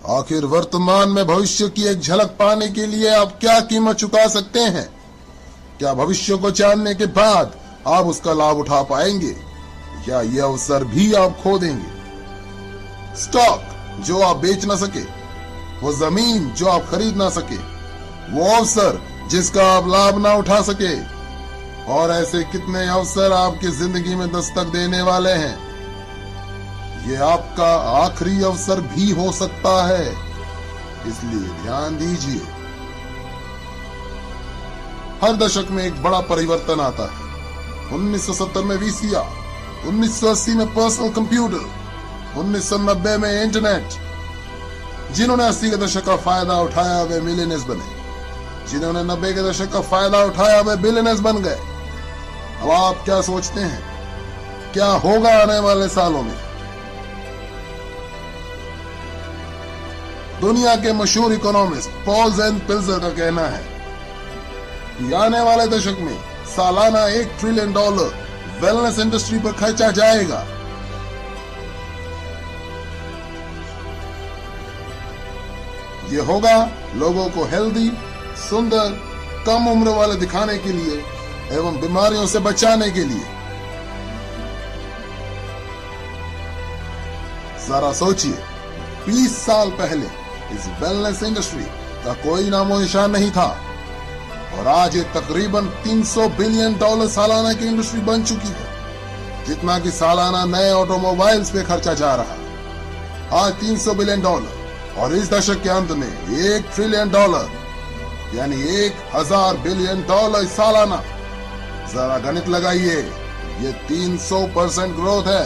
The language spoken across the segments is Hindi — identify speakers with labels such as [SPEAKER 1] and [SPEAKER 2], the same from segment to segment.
[SPEAKER 1] आखिर वर्तमान में भविष्य की एक झलक पाने के लिए आप क्या कीमत चुका सकते हैं? क्या भविष्य को जानने के बाद आप उसका लाभ उठा पाएंगे या यह अवसर भी आप खो देंगे? स्टॉक जो आप बेच ना सके, वो जमीन जो आप खरीद ना सके, वो अवसर जिसका आप लाभ ना उठा सके, और ऐसे कितने अवसर आपकी जिंदगी में दस्तक देने वाले हैं। ये आपका आखिरी अवसर भी हो सकता है, इसलिए ध्यान दीजिए। हर दशक में एक बड़ा परिवर्तन आता है। 1970 में वीसीआर, 1980 में पर्सनल कंप्यूटर, 1990 में इंटरनेट। जिन्होंने 80 के दशक का फायदा उठाया वे मिलियनेयर्स बने, जिन्होंने 90 के दशक का फायदा उठाया वे बिलियनेयर्स बन गए। अब आप क्या सोचते हैं क्या होगा आने वाले सालों में? दुनिया के मशहूर इकोनॉमिस्ट पॉल ज़ेन पिल्जर का कहना है कि आने वाले दशक में सालाना $1 ट्रिलियन वेलनेस इंडस्ट्री पर खर्चा जाएगा। ये होगा लोगों को हेल्दी, सुंदर, कम उम्र वाले दिखाने के लिए एवं बीमारियों से बचाने के लिए। जरा सोचिए, 20 साल पहले इस वेलनेस इंडस्ट्री का कोई नामो निशान नहीं था और आज ये तकरीबन $300 बिलियन सालाना की इंडस्ट्री बन चुकी है, जितना कि सालाना नए ऑटोमोबाइल्स पे खर्चा जा रहा है। आज $300 बिलियन और इस दशक के अंत में $1 ट्रिलियन यानी $1000 बिलियन सालाना। जरा गणित लगाइए, ये 300% ग्रोथ है।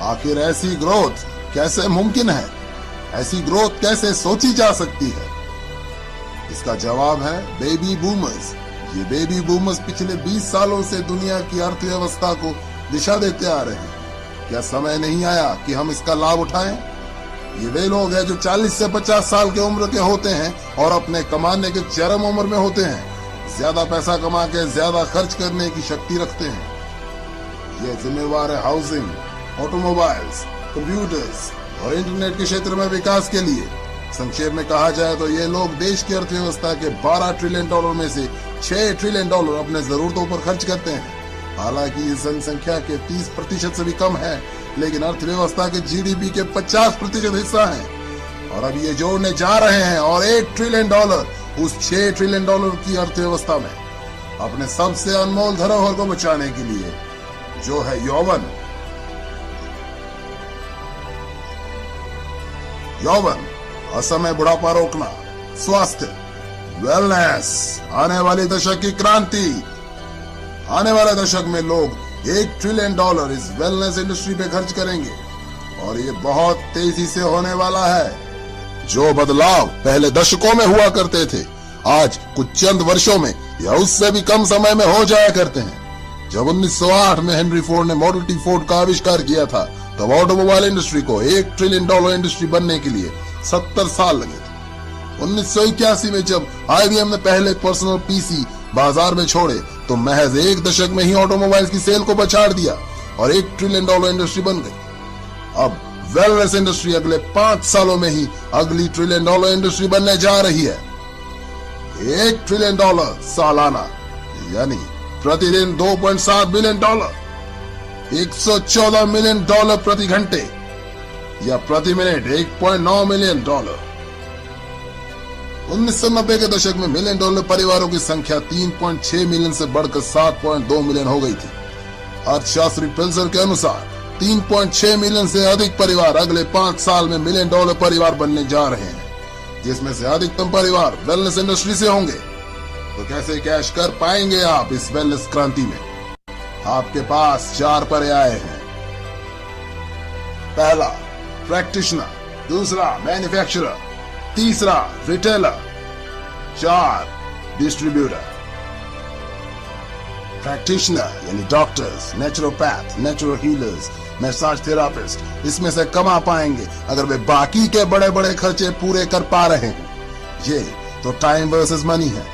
[SPEAKER 1] आखिर ऐसी ग्रोथ कैसे मुमकिन है? ऐसी ग्रोथ कैसे सोची जा सकती है? इसका जवाब है बेबी बूमर्स। ये बेबी बूमर्स पिछले 20 सालों से दुनिया की अर्थव्यवस्था को दिशा देते आ रहे हैं। क्या समय नहीं आया कि हम इसका लाभ उठाएं? ये वे लोग हैं जो 40 से 50 साल के उम्र के होते हैं और अपने कमाने के चरम उम्र में होते हैं। ज्यादा पैसा कमा के ज्यादा खर्च करने की शक्ति रखते हैं। ये जिम्मेवार है हाउसिंग, ऑटोमोबाइल्स, कंप्यूटर्स और इंटरनेट के क्षेत्र में विकास के लिए। संक्षेप में कहा जाए तो ये लोग देश की अर्थव्यवस्था के $12 ट्रिलियन में से $6 ट्रिलियन अपने जरूरतों पर खर्च करते हैं। हालांकि इस जनसंख्या के 30% से भी कम है, लेकिन अर्थव्यवस्था के जीडीपी के 50% हिस्सा है। और अब ये जोड़ने जा रहे हैं और $1 ट्रिलियन उस $6 ट्रिलियन की अर्थव्यवस्था में अपने सबसे अनमोल धरोहर को बचाने के लिए, जो है यौवन। यौवन, असमय बुढ़ापा रोकना, स्वास्थ्य, वेलनेस, आने वाली दशक की क्रांति। आने वाले दशक में लोग $1 ट्रिलियन इस वेलनेस इंडस्ट्री पे खर्च करेंगे और ये बहुत तेजी से होने वाला है। जो बदलाव पहले दशकों में हुआ करते थे, आज कुछ चंद वर्षों में या उससे भी कम समय में हो जाया करते हैं। जब 1908 में हेनरी फोर्ड ने मॉडल टी फोर्ड का आविष्कार किया था, तब ऑटोमोबाइल इंडस्ट्री को $1 ट्रिलियन इंडस्ट्री बनने के लिए 70 साल लगे थे। 1981 में जब IBM ने पहले पर्सनल पीसी बाजार में छोड़े, तो महज एक दशक में ही ऑटोमोबाइल्स की सेल को पछाड़ दिया और $1 ट्रिलियन इंडस्ट्री बन गई। अब वेलनेस इंडस्ट्री अगले 5 सालों में ही अगली $1 ट्रिलियन इंडस्ट्री बनने जा रही है। $1 ट्रिलियन सालाना यानी प्रतिदिन $2.7 बिलियन, $114 मिलियन प्रति घंटे या प्रति मिनट $1.9 मिलियन। 1990 के दशक में $1 मिलियन परिवारों की संख्या 3.6 मिलियन से बढ़कर 7.2 मिलियन हो गई थी। अर्थशास्त्री पिल्जर के अनुसार 3.6 मिलियन से अधिक परिवार अगले 5 साल में $1 मिलियन परिवार बनने जा रहे हैं, जिसमें से अधिकतम परिवार वेलनेस इंडस्ट्री से होंगे। तो कैसे कैश कर पाएंगे आप इस वेलनेस क्रांति में? आपके पास 4 पर्याय हैं। पहला, प्रैक्टिशनर, दूसरा मैन्युफैक्चरर, तीसरा रिटेलर, 4 डिस्ट्रीब्यूटर। प्रैक्टिशनर यानी doctors, naturopath, natural healers, massage therapist, इसमें से कमा पाएंगे अगर वे बाकी के बड़े बड़े खर्चे पूरे कर पा रहे हैं। ये तो टाइम वर्सेस मनी है।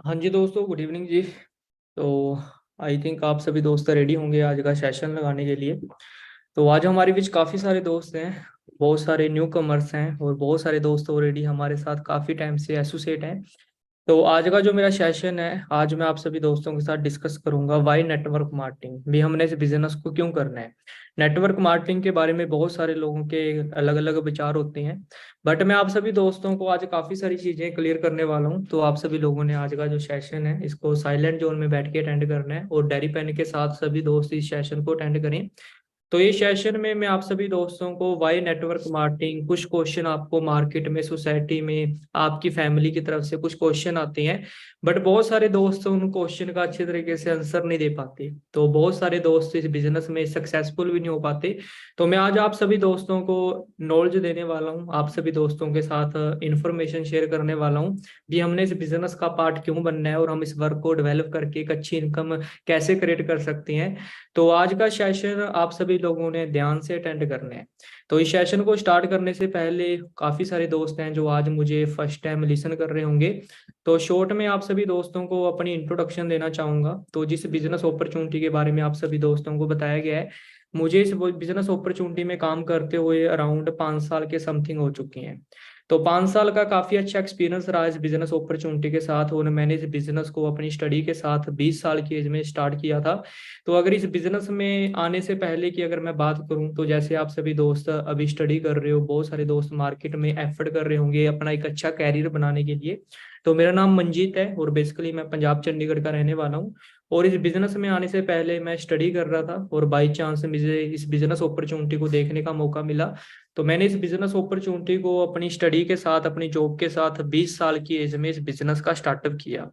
[SPEAKER 2] हाँ जी दोस्तों, गुड इवनिंग जी। तो आई थिंक आप सभी दोस्त रेडी होंगे आज का सेशन लगाने के लिए। तो आज हमारे बीच काफ़ी सारे दोस्त हैं, बहुत सारे न्यू कमर्स हैं और बहुत सारे दोस्त ऑलरेडी हमारे साथ काफ़ी टाइम से एसोसिएट हैं। तो आज का जो मेरा सेशन है, आज मैं आप सभी दोस्तों के साथ डिस्कस करूंगा वाई नेटवर्क मार्केटिंग भी हमने इस बिजनेस को क्यों करना है। नेटवर्क मार्केटिंग के बारे में बहुत सारे लोगों के अलग अलग विचार होते हैं, बट मैं आप सभी दोस्तों को आज काफ़ी सारी चीज़ें क्लियर करने वाला हूं। तो आप सभी लोगों ने आज का जो सेशन है इसको साइलेंट जोन में बैठ के अटेंड करना है और डायरी पेन के साथ सभी दोस्त इस सेशन को अटेंड करें। तो ये सेशन में मैं आप सभी दोस्तों को वाई नेटवर्क मार्केटिंग, कुछ क्वेश्चन आपको मार्केट में, सोसाइटी में, आपकी फैमिली की तरफ से कुछ क्वेश्चन आते हैं, बट बहुत सारे दोस्त उन क्वेश्चन का अच्छे तरीके से आंसर नहीं दे पाते। तो बहुत सारे दोस्त इस बिजनेस में सक्सेसफुल भी नहीं हो पाते। तो मैं आज आप सभी दोस्तों को नॉलेज देने वाला हूँ, आप सभी दोस्तों के साथ इंफॉर्मेशन शेयर करने वाला हूँ कि हमने इस बिजनेस का पार्ट क्यों बनना है और हम इस वर्क को डेवलप करके एक अच्छी इनकम कैसे क्रिएट कर सकते हैं। तो आज का सेशन आप सभी लोगों ने ध्यान से अटेंड करना है। तो इस सेशन को स्टार्ट करने से पहले काफी सारे दोस्त हैं जो आज मुझे फर्स्ट टाइम लिसन कर रहे होंगे। तो शॉर्ट में आप सभी दोस्तों को अपनी इंट्रोडक्शन देना चाहूंगा। तो जिस बिजनेस अपॉर्चुनिटी के बारे में आप सभी दोस्तों को बताया गया है, मुझे इस बिजनेस अपॉर्चुनिटी में काम करते हुए अराउंड 5 साल के समथिंग हो चुकी हैं। तो 5 साल का काफी अच्छा एक्सपीरियंस रहा इस बिजनेस अपॉर्चुनिटी के साथ, और मैंने इस बिजनेस को अपनी स्टडी के साथ 20 साल की एज में स्टार्ट किया था। तो अगर इस बिजनेस में आने से पहले की अगर मैं बात करूं, तो जैसे आप सभी दोस्त अभी स्टडी कर रहे हो, बहुत सारे दोस्त मार्केट में एफर्ट कर रहे होंगे अपना एक अच्छा कैरियर बनाने के लिए। तो मेरा नाम मंजीत है और बेसिकली मैं पंजाब चंडीगढ़ का रहने वाला हूँ। और इस बिजनेस में आने से पहले मैं स्टडी कर रहा था और बाई चांस मुझे इस बिजनेस अपॉर्चुनिटी को देखने का मौका मिला। तो मैंने इस बिजनेस अपॉर्चुनिटी को अपनी स्टडी के साथ, अपनी जॉब के साथ 20 साल की एज में इस बिजनेस का स्टार्टअप किया।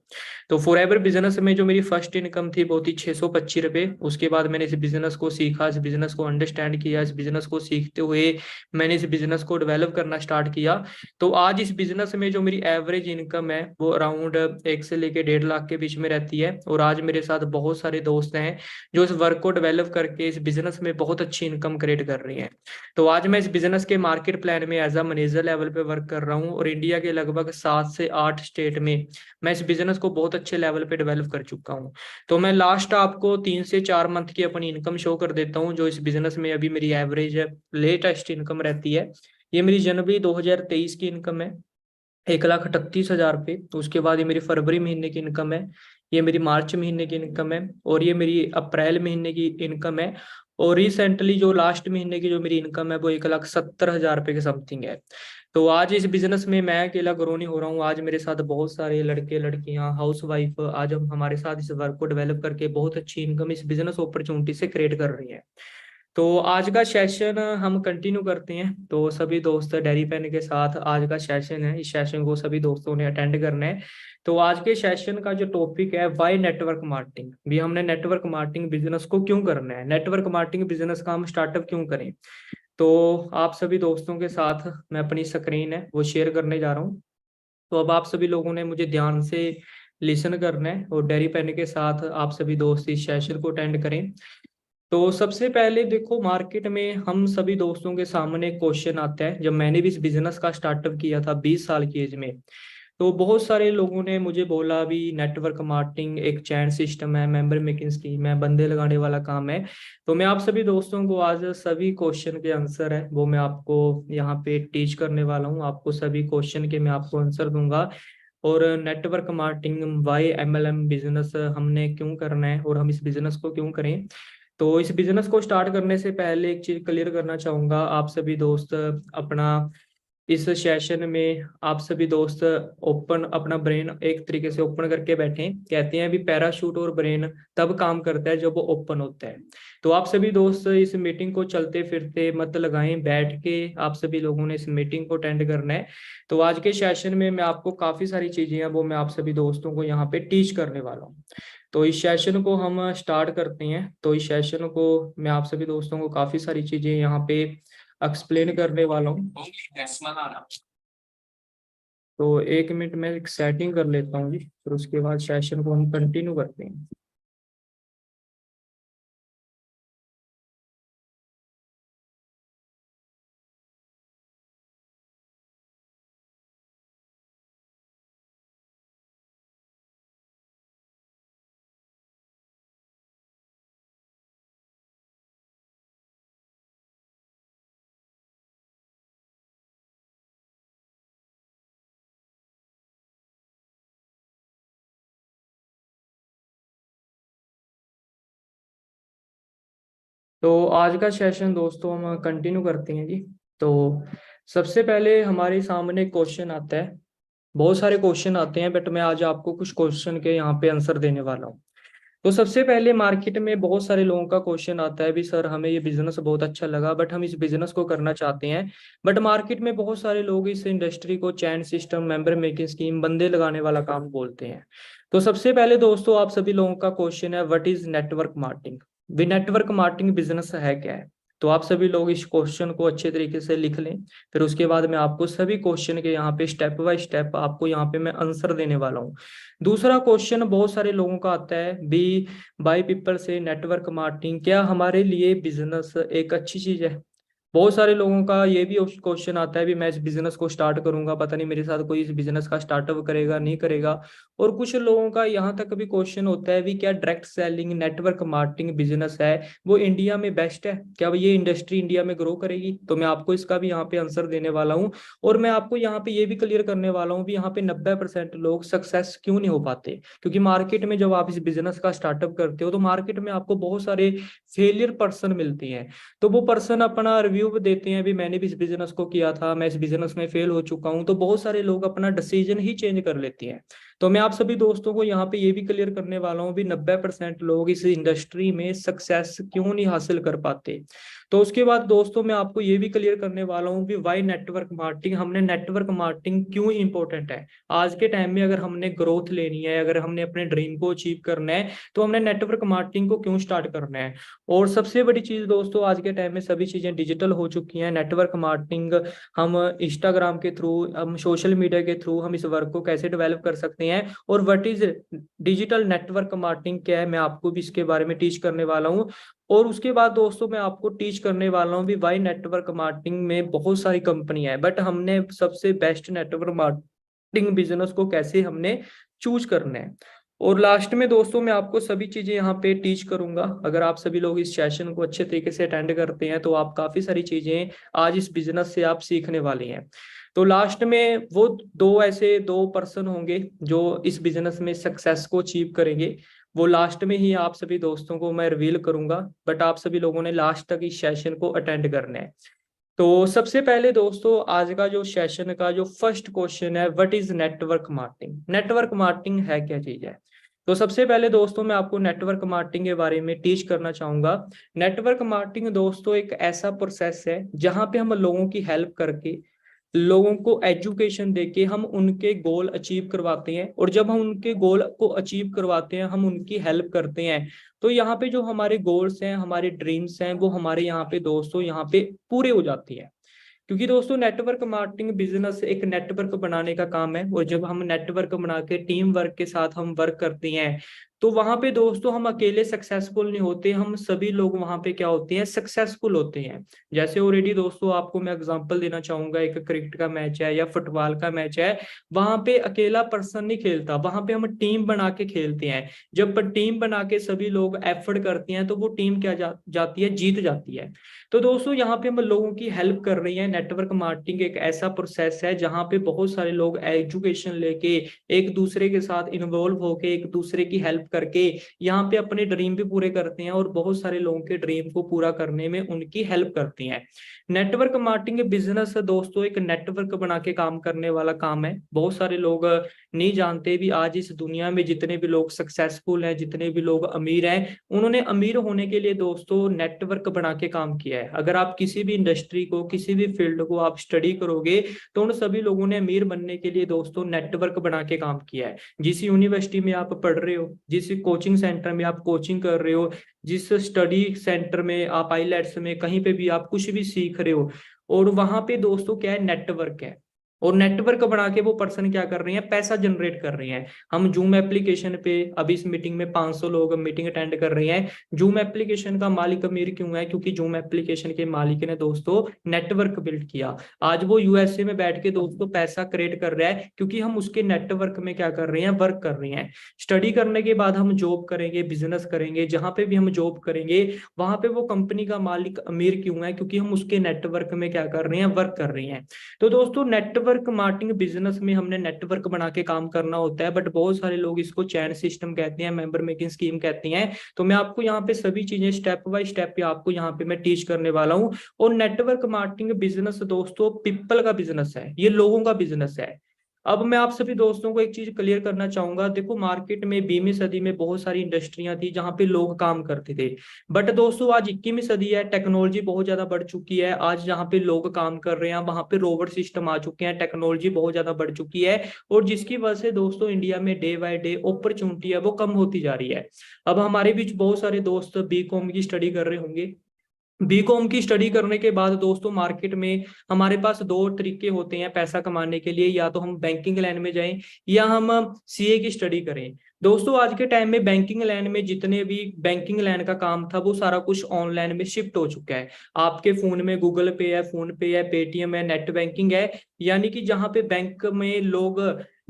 [SPEAKER 2] तो फॉर एवर बिजनेस में जो मेरी फर्स्ट इनकम थी वो थी 625 रुपये। उसके बाद मैंने इस बिजनेस को सीखा, इस बिजनेस को अंडरस्टैंड किया, इस बिजनेस को सीखते हुए मैंने इस बिजनेस को डेवलप करना स्टार्ट किया। तो आज इस बिजनेस में जो मेरी एवरेज इनकम है वो अराउंड 1 से लेके 1.5 लाख के बीच में रहती है। और आज मेरे साथ बहुत सारे दोस्त हैं जो इस वर्क को डेवलप करके इस बिजनेस में बहुत अच्छी इनकम क्रिएट कर रही हैं। तो आज मैं इस बिजनेस के मार्केट प्लान में एज अ मैनेजर लेवल पे वर्क कर रहा हूँ और इंडिया के लगभग 7 से 8 स्टेट में मैं इस बिजनेस को बहुत अच्छे लेवल पे डेवलप कर चुका हूँ। तो मैं लास्ट आपको 3 से 4 मंथ की अपनी इनकम शो कर देता हूँ जो इस बिजनेस में अभी मेरी एवरेज लेटेस्ट इनकम रहती है। ये मेरी जनवरी 2023 की इनकम है, 1,38,000 रुपये। तो उसके बाद ये मेरी फरवरी महीने की इनकम है, ये मेरी मार्च महीने की इनकम है, और ये मेरी अप्रैल महीने की इनकम है। और रिसेंटली जो लास्ट महीने की जो मेरी इनकम है वो 1,70,000 रुपये के समथिंग है। तो आज इस बिजनेस में मैं अकेला ग्रो नहीं हो रहा हूँ, आज मेरे साथ बहुत सारे लड़के लड़कियां, हाउस वाइफ आज हम हमारे साथ इस वर्क को डेवलप करके बहुत अच्छी इनकम इस बिजनेस अपॉर्चुनिटी से क्रिएट कर रही है। तो आज का सेशन हम कंटिन्यू करते हैं। तो सभी दोस्त डेरी पेन के साथ आज का सेशन है, इस सेशन को सभी दोस्तों ने अटेंड करना है। तो आज के सेशन का जो टॉपिक है वाई नेटवर्क मार्केटिंग, भी हमने नेटवर्क मार्केटिंग बिजनेस को क्यों करना है, नेटवर्क मार्केटिंग बिजनेस का हम स्टार्टअप क्यों करें। तो आप सभी दोस्तों के साथ मैं अपनी स्क्रीन है वो शेयर करने जा रहा हूँ। तो अब आप सभी लोगों ने मुझे ध्यान से लिसन करना है और डेरी पेन के साथ आप सभी दोस्त इस सेशन को अटेंड करें। तो सबसे पहले देखो, मार्केट में हम सभी दोस्तों के सामने क्वेश्चन आता है। जब मैंने भी इस बिजनेस का स्टार्टअप किया था 20 साल की एज में, तो बहुत सारे लोगों ने मुझे बोला भी नेटवर्क मार्केटिंग एक चैन सिस्टम है, मेंबर मेकिंग स्कीम है, बंदे लगाने वाला काम है। तो मैं आप सभी दोस्तों को आज सभी क्वेश्चन के आंसर है वो मैं आपको यहाँ पे टीच करने वाला हूँ। आपको सभी क्वेश्चन के मैं आपको आंसर दूंगा। और network marketing why MLM business हमने क्यों करना है और हम इस बिजनेस को क्यों करें। तो इस बिजनेस को स्टार्ट करने से पहले एक चीज क्लियर करना चाहूंगा, आप सभी दोस्त अपना इस सेशन में आप सभी दोस्त ओपन अपना ब्रेन एक तरीके से ओपन करके बैठे। कहते हैं भी पैराशूट और ब्रेन तब काम करता है जब वो ओपन होता है। तो आप सभी दोस्त इस मीटिंग को चलते फिरते मत लगाएं, बैठ के आप सभी लोगों ने इस मीटिंग को अटेंड करना है। तो आज के सेशन में मैं आपको काफी सारी चीजें हैं वो मैं आप सभी दोस्तों को यहाँ पे टीच करने वाला हूँ। तो इस सेशन को हम स्टार्ट करते हैं। तो इस सेशन को मैं आप सभी दोस्तों को काफी सारी चीजें यहाँ पे एक्सप्लेन करने वाला हूँ। तो 1 मिनट में एक सेटिंग कर लेता हूँ जी, फिर उसके बाद सेशन को हम कंटिन्यू करते हैं। तो आज का सेशन दोस्तों हम कंटिन्यू करते हैं जी। तो सबसे पहले हमारे सामने क्वेश्चन आता है, बहुत सारे क्वेश्चन आते हैं, बट मैं आज आपको कुछ क्वेश्चन के यहाँ पे आंसर देने वाला हूँ। तो सबसे पहले मार्केट में बहुत सारे लोगों का क्वेश्चन आता है भी सर हमें ये बिजनेस बहुत अच्छा लगा बट हम इस बिजनेस को करना चाहते हैं, बट मार्केट में बहुत सारे लोग इस इंडस्ट्री को चैन सिस्टम, मेंबर मेकिंग स्कीम, बंदे लगाने वाला काम बोलते हैं। तो सबसे पहले दोस्तों आप सभी लोगों का क्वेश्चन है व्हाट इज नेटवर्क मार्केटिंग। भी नेटवर्क मार्केटिंग बिजनेस है क्या है। तो आप सभी लोग इस क्वेश्चन को अच्छे तरीके से लिख लें, फिर उसके बाद मैं आपको सभी क्वेश्चन के यहाँ पे स्टेप बाय स्टेप आपको यहाँ पे मैं आंसर देने वाला हूँ। दूसरा क्वेश्चन बहुत सारे लोगों का आता है बी बाई पीपल से नेटवर्क मार्केटिंग क्या हमारे लिए बिजनेस एक अच्छी चीज है। बहुत सारे लोगों का ये भी क्वेश्चन आता है भी मैं इस बिजनेस को स्टार्ट करूंगा, पता नहीं मेरे साथ कोई इस बिजनेस का स्टार्टअप करेगा नहीं करेगा। और कुछ लोगों का यहाँ तक भी क्वेश्चन होता है भी क्या direct selling network marketing business है वो इंडिया में बेस्ट है, क्या ये इंडस्ट्री इंडिया में ग्रो करेगी। तो मैं आपको इसका भी यहाँ पे आंसर देने वाला हूँ। और मैं आपको यहाँ पे ये भी क्लियर करने वाला हूँ भी यहाँ पे 90% लोग सक्सेस क्यों नहीं हो पाते, क्योंकि मार्केट में जब आप इस बिजनेस का स्टार्टअप करते हो तो मार्केट में आपको बहुत सारे फेलियर पर्सन मिलती हैं। तो वो पर्सन अपना रिव्यू देते हैं भी मैंने भी इस बिजनेस को किया था, मैं इस बिजनेस में फेल हो चुका हूं, तो बहुत सारे लोग अपना डिसीजन ही चेंज कर लेते हैं। तो मैं आप सभी दोस्तों को यहाँ पे ये भी क्लियर करने वाला हूँ भी 90% लोग इस इंडस्ट्री में सक्सेस क्यों नहीं हासिल कर पाते। तो उसके बाद दोस्तों मैं आपको ये भी क्लियर करने वाला हूँ कि वाई नेटवर्क मार्केटिंग, हमने नेटवर्क मार्केटिंग क्यों इंपॉर्टेंट है आज के टाइम में। अगर हमने ग्रोथ लेनी है, अगर हमने अपने ड्रीम को अचीव करना है तो हमने नेटवर्क मार्केटिंग को क्यों स्टार्ट करना है। और सबसे बड़ी चीज दोस्तों आज के टाइम में सभी चीजें डिजिटल हो चुकी हैं। नेटवर्क मार्केटिंग हम इंस्टाग्राम के थ्रू, हम सोशल मीडिया के थ्रू हम इस वर्क को कैसे डेवलप कर सकते हैं। और what is digital network marketing क्या है मैं आपको भी इसके बारे में टीच करने वाला हूँ। और उसके बाद दोस्तों मैं आपको टीच करने वाला हूँ भी वाई नेटवर्क मार्केटिंग में बहुत सारी कंपनी है बट हमने सबसे बेस्ट नेटवर्क मार्केटिंग बिजनेस को कैसे हमने चूज करना है। और लास्ट में दोस्तों मैं आपको सभी चीजें यहाँ पे टीच करूंगा। अगर आप सभी लोग इस सेशन को अच्छे तरीके से अटेंड करते हैं तो आप काफी सारी चीजें आज इस बिजनेस से आप सीखने वाले हैं। तो लास्ट में वो दो पर्सन होंगे जो इस बिजनेस में सक्सेस को अचीव करेंगे, वो लास्ट में ही आप सभी दोस्तों को मैं रिवील करूंगा, बट आप सभी लोगों ने लास्ट तक इस सेशन को अटेंड करना है। तो सबसे पहले दोस्तों आज का जो सेशन का जो फर्स्ट क्वेश्चन है what is network marketing. Network marketing है क्या चीज है। तो सबसे पहले दोस्तों मैं आपको नेटवर्क मार्केटिंग के बारे में टीच करना चाहूंगा। नेटवर्क मार्केटिंग दोस्तों एक ऐसा प्रोसेस है जहां पे हम लोगों की हेल्प करके, लोगों को एजुकेशन देके हम उनके गोल अचीव करवाते हैं। और जब हम उनके गोल को अचीव करवाते हैं, हम उनकी हेल्प करते हैं, तो यहाँ पे जो हमारे गोल्स हैं, हमारे ड्रीम्स हैं, वो हमारे यहाँ पे दोस्तों यहाँ पे पूरे हो जाती है। क्योंकि दोस्तों नेटवर्क मार्केटिंग बिजनेस एक नेटवर्क बनाने का काम है। और जब हम नेटवर्क बना के टीम वर्क के साथ हम वर्क करते हैं तो वहां पे दोस्तों हम अकेले सक्सेसफुल नहीं होते, हम सभी लोग वहां पे क्या होते हैं, सक्सेसफुल होते हैं। जैसे ऑलरेडी दोस्तों आपको मैं एग्जांपल देना चाहूंगा, एक क्रिकेट का मैच है या फुटबॉल का मैच है, वहां पे अकेला पर्सन नहीं खेलता, वहां पे हम टीम बना के खेलते हैं। जब टीम बना के सभी लोग एफर्ट करते हैं तो वो टीम क्या जाती है, जीत जाती है। तो दोस्तों यहाँ पे हम लोगों की हेल्प कर रही है। नेटवर्क मार्केटिंग एक ऐसा प्रोसेस है जहाँ पे बहुत सारे लोग एजुकेशन लेके एक दूसरे के साथ इन्वॉल्व होके एक दूसरे की हेल्प करके यहाँ पे अपने ड्रीम भी पूरे करते हैं और बहुत सारे लोगों के ड्रीम को पूरा करने में उनकी हेल्प करती हैं। नेटवर्क मार्केटिंग बिजनेस दोस्तों एक नेटवर्क बना के काम करने वाला काम है। बहुत सारे लोग नहीं जानते भी आज इस दुनिया में जितने भी लोग सक्सेसफुल हैं, जितने भी लोग अमीर हैं, उन्होंने अमीर होने के लिए दोस्तों नेटवर्क बना के काम किया है। अगर आप किसी भी इंडस्ट्री को, किसी भी फील्ड को आप स्टडी करोगे तो उन सभी लोगों ने अमीर बनने के लिए दोस्तों नेटवर्क बना के काम किया है। जिस यूनिवर्सिटी में आप पढ़ रहे हो, जिस कोचिंग सेंटर में आप कोचिंग कर रहे हो, जिस स्टडी सेंटर में आप आईलेट्स में कहीं पे भी आप कुछ भी सीख रहे हो, और वहां पे दोस्तों क्या है, नेटवर्क है। और नेटवर्क बना के वो पर्सन क्या कर रहे हैं, पैसा जनरेट कर रहे हैं। हम जूम एप्लीकेशन पे अभी इस मीटिंग में 500 लोग मीटिंग अटेंड कर रहे हैं। जूम एप्लीकेशन का मालिक अमीर क्यों है, क्योंकि जूम एप्लीकेशन के मालिक ने दोस्तों नेटवर्क बिल्ड किया। आज वो यूएसए में बैठ के दोस्तों पैसा क्रिएट कर रहा है क्योंकि हम उसके नेटवर्क में क्या कर रहे हैं, वर्क कर रहे हैं। स्टडी करने के बाद हम जॉब करेंगे, बिजनेस करेंगे, जहां पे भी हम जॉब करेंगे वहां पे वो कंपनी का मालिक अमीर क्यों है, क्योंकि हम उसके नेटवर्क में क्या कर रहे हैं, वर्क कर रहे हैं। तो दोस्तों नेटवर्क नेटवर्क मार्केटिंग बिजनेस में हमने नेटवर्क बना के काम करना होता है, बट बहुत सारे लोग इसको चैन सिस्टम कहते हैं, मेंबर मेकिंग स्कीम कहते हैं। तो मैं आपको यहाँ पे सभी चीजें स्टेप बाय स्टेप आपको यहाँ पे मैं टीच करने वाला हूँ। और नेटवर्क मार्केटिंग बिजनेस दोस्तों पीपल का बिजनेस है, ये लोगों का बिजनेस है। अब मैं आप सभी दोस्तों को एक चीज क्लियर करना चाहूंगा, देखो मार्केट में 20वीं सदी में बहुत सारी इंडस्ट्रियां थी जहां पे लोग काम करते थे, बट दोस्तों आज 21वीं सदी है, टेक्नोलॉजी बहुत ज्यादा बढ़ चुकी है। आज जहाँ पे लोग काम कर रहे हैं वहां पे रोबोट सिस्टम आ चुके हैं, टेक्नोलॉजी बहुत ज्यादा बढ़ चुकी है, और जिसकी वजह से दोस्तों इंडिया में डे बाय डे अपॉर्चुनिटी है वो कम होती जा रही है। अब हमारे बीच बहुत सारे दोस्त बीकॉम की स्टडी कर रहे होंगे। बीकॉम की स्टडी करने के बाद दोस्तों मार्केट में हमारे पास दो तरीके होते हैं पैसा कमाने के लिए, या तो हम बैंकिंग लाइन में जाएं या हम सीए की स्टडी करें। दोस्तों आज के टाइम में बैंकिंग लाइन में जितने भी बैंकिंग लाइन का काम था वो सारा कुछ ऑनलाइन में शिफ्ट हो चुका है। आपके फोन में गूगल पे है, फोन पे है, पेटीएम है, नेट बैंकिंग है, यानी कि जहाँ पे बैंक में लोग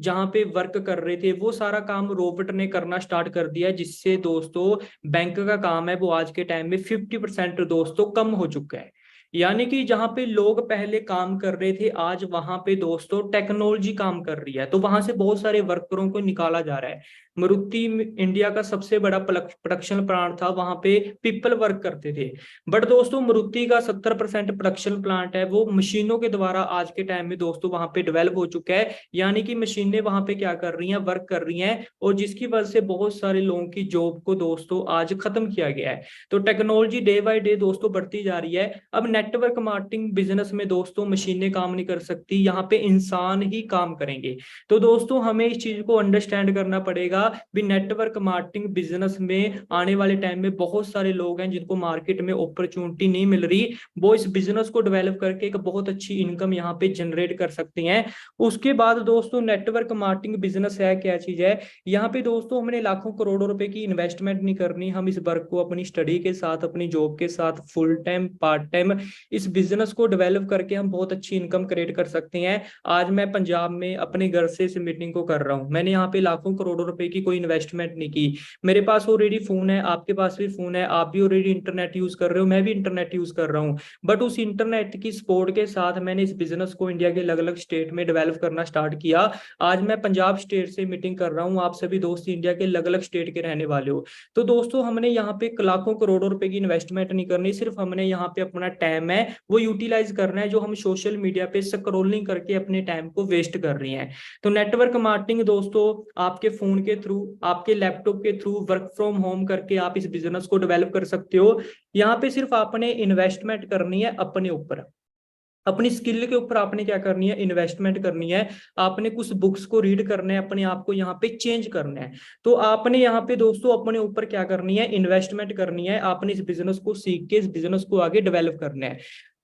[SPEAKER 2] जहाँ पे वर्क कर रहे थे वो सारा काम रोबोट ने करना स्टार्ट कर दिया, जिससे दोस्तों बैंक का काम है वो आज के टाइम में 50% दोस्तों कम हो चुका है। यानी कि जहां पे लोग पहले काम कर रहे थे आज वहां पे दोस्तों टेक्नोलॉजी काम कर रही है, तो वहां से बहुत सारे वर्करों को निकाला जा रहा है। मारुति इंडिया का सबसे बड़ा प्रोडक्शन प्लांट था, वहां पे पीपल वर्क करते थे, बट दोस्तों मारुति का 70% प्रोडक्शन प्लांट है वो मशीनों के द्वारा आज के टाइम में दोस्तों वहां पे डेवलप हो चुका है। यानी कि मशीनें वहां पे क्या कर रही हैं, वर्क कर रही हैं, और जिसकी वजह से बहुत सारे लोगों की जॉब को दोस्तों आज खत्म किया गया है। तो टेक्नोलॉजी डे बाय डे दोस्तों बढ़ती जा रही है। अब नेटवर्क मार्केटिंग बिजनेस में दोस्तों मशीनें काम नहीं कर सकती, यहाँ पे इंसान ही काम करेंगे। तो दोस्तों हमें इस चीज को अंडरस्टैंड करना पड़ेगा भी नेटवर्क मार्केटिंग बिजनेस में आने वाले टाइम में बहुत सारे लोग हैं जिनको मार्केट में अपॉर्चुनिटी नहीं मिल रही, वो इस बिजनेस को डेवलप करके एक बहुत अच्छी इनकम यहाँ पे जनरेट कर सकते हैं। उसके बाद दोस्तों नेटवर्क मार्केटिंग बिजनेस है क्या चीज है, यहाँ पे दोस्तों हमने लाखों करोड़ों रुपए की इन्वेस्टमेंट नहीं करनी, हम इस वर्क को अपनी स्टडी के साथ अपनी जॉब के साथ फुल टाइम पार्ट टाइम इस बिजनेस को डेवलप करके हम बहुत अच्छी इनकम क्रिएट कर सकते हैं। आज मैं पंजाब में अपने घर से इस मीटिंग को कर रहा हूँ, मैंने यहाँ पे लाखों करोड़ों रुपए की कोई इन्वेस्टमेंट नहीं की, मेरे पास ऑलरेडी फोन है, आपके पास भी फोन है, आप भी ऑलरेडी इंटरनेट यूज कर रहे हो, मैं भी इंटरनेट यूज कर रहा हूँ, बट उस इंटरनेट की सपोर्ट के साथ मैंने इस बिजनेस को इंडिया के अलग अलग स्टेट में डेवलप करना स्टार्ट किया। आज मैं पंजाब स्टेट से मीटिंग कर रहा हूँ, आप सभी दोस्त इंडिया के अलग अलग स्टेट के रहने वाले हो। तो दोस्तों हमने यहाँ पे लाखों करोड़ों रुपए की इन्वेस्टमेंट नहीं करनी, सिर्फ हमने यहाँ पे अपना टाइम है वो यूटिलाइज करना है, जो हम सोशल मीडिया पे स्क्रॉलिंग करके अपने टाइम को वेस्ट कर रहे हैं। तो नेटवर्क मार्केटिंग दोस्तों आपके फोन के थ्रू, आपके लैपटॉप के थ्रू वर्क फ्रॉम होम करके आप इस बिजनेस को डेवलप कर सकते हो। यहाँ पे सिर्फ आपने इन्वेस्टमेंट करनी है अपने ऊपर, अपनी स्किल के ऊपर आपने क्या करनी है, इन्वेस्टमेंट करनी है। आपने कुछ बुक्स को रीड करना है, अपने आप को यहाँ पे चेंज करना है। तो आपने यहाँ पे दोस्तों अपने ऊपर क्या करनी है, इन्वेस्टमेंट करनी है, आपने इस बिजनेस को सीख के इस बिजनेस को आगे डेवलप करना है।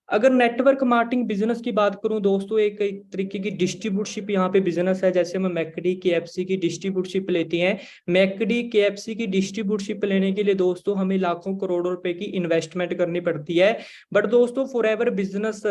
[SPEAKER 2] अगर नेटवर्क मार्केटिंग बिजनेस की बात करूं दोस्तों, एक तरीके की डिस्ट्रीब्यूटरशिप यहाँ पे बिजनेस है, जैसे हम मैकडी केएफसी की डिस्ट्रीब्यूटरशिप लेते हैं। मैकडी केएफसी की डिस्ट्रीब्यूटरशिप लेने के लिए दोस्तों हमें लाखों करोड़ों रुपए की इन्वेस्टमेंट करनी पड़ती है। बट दोस्तों फॉरएवर बिजनेस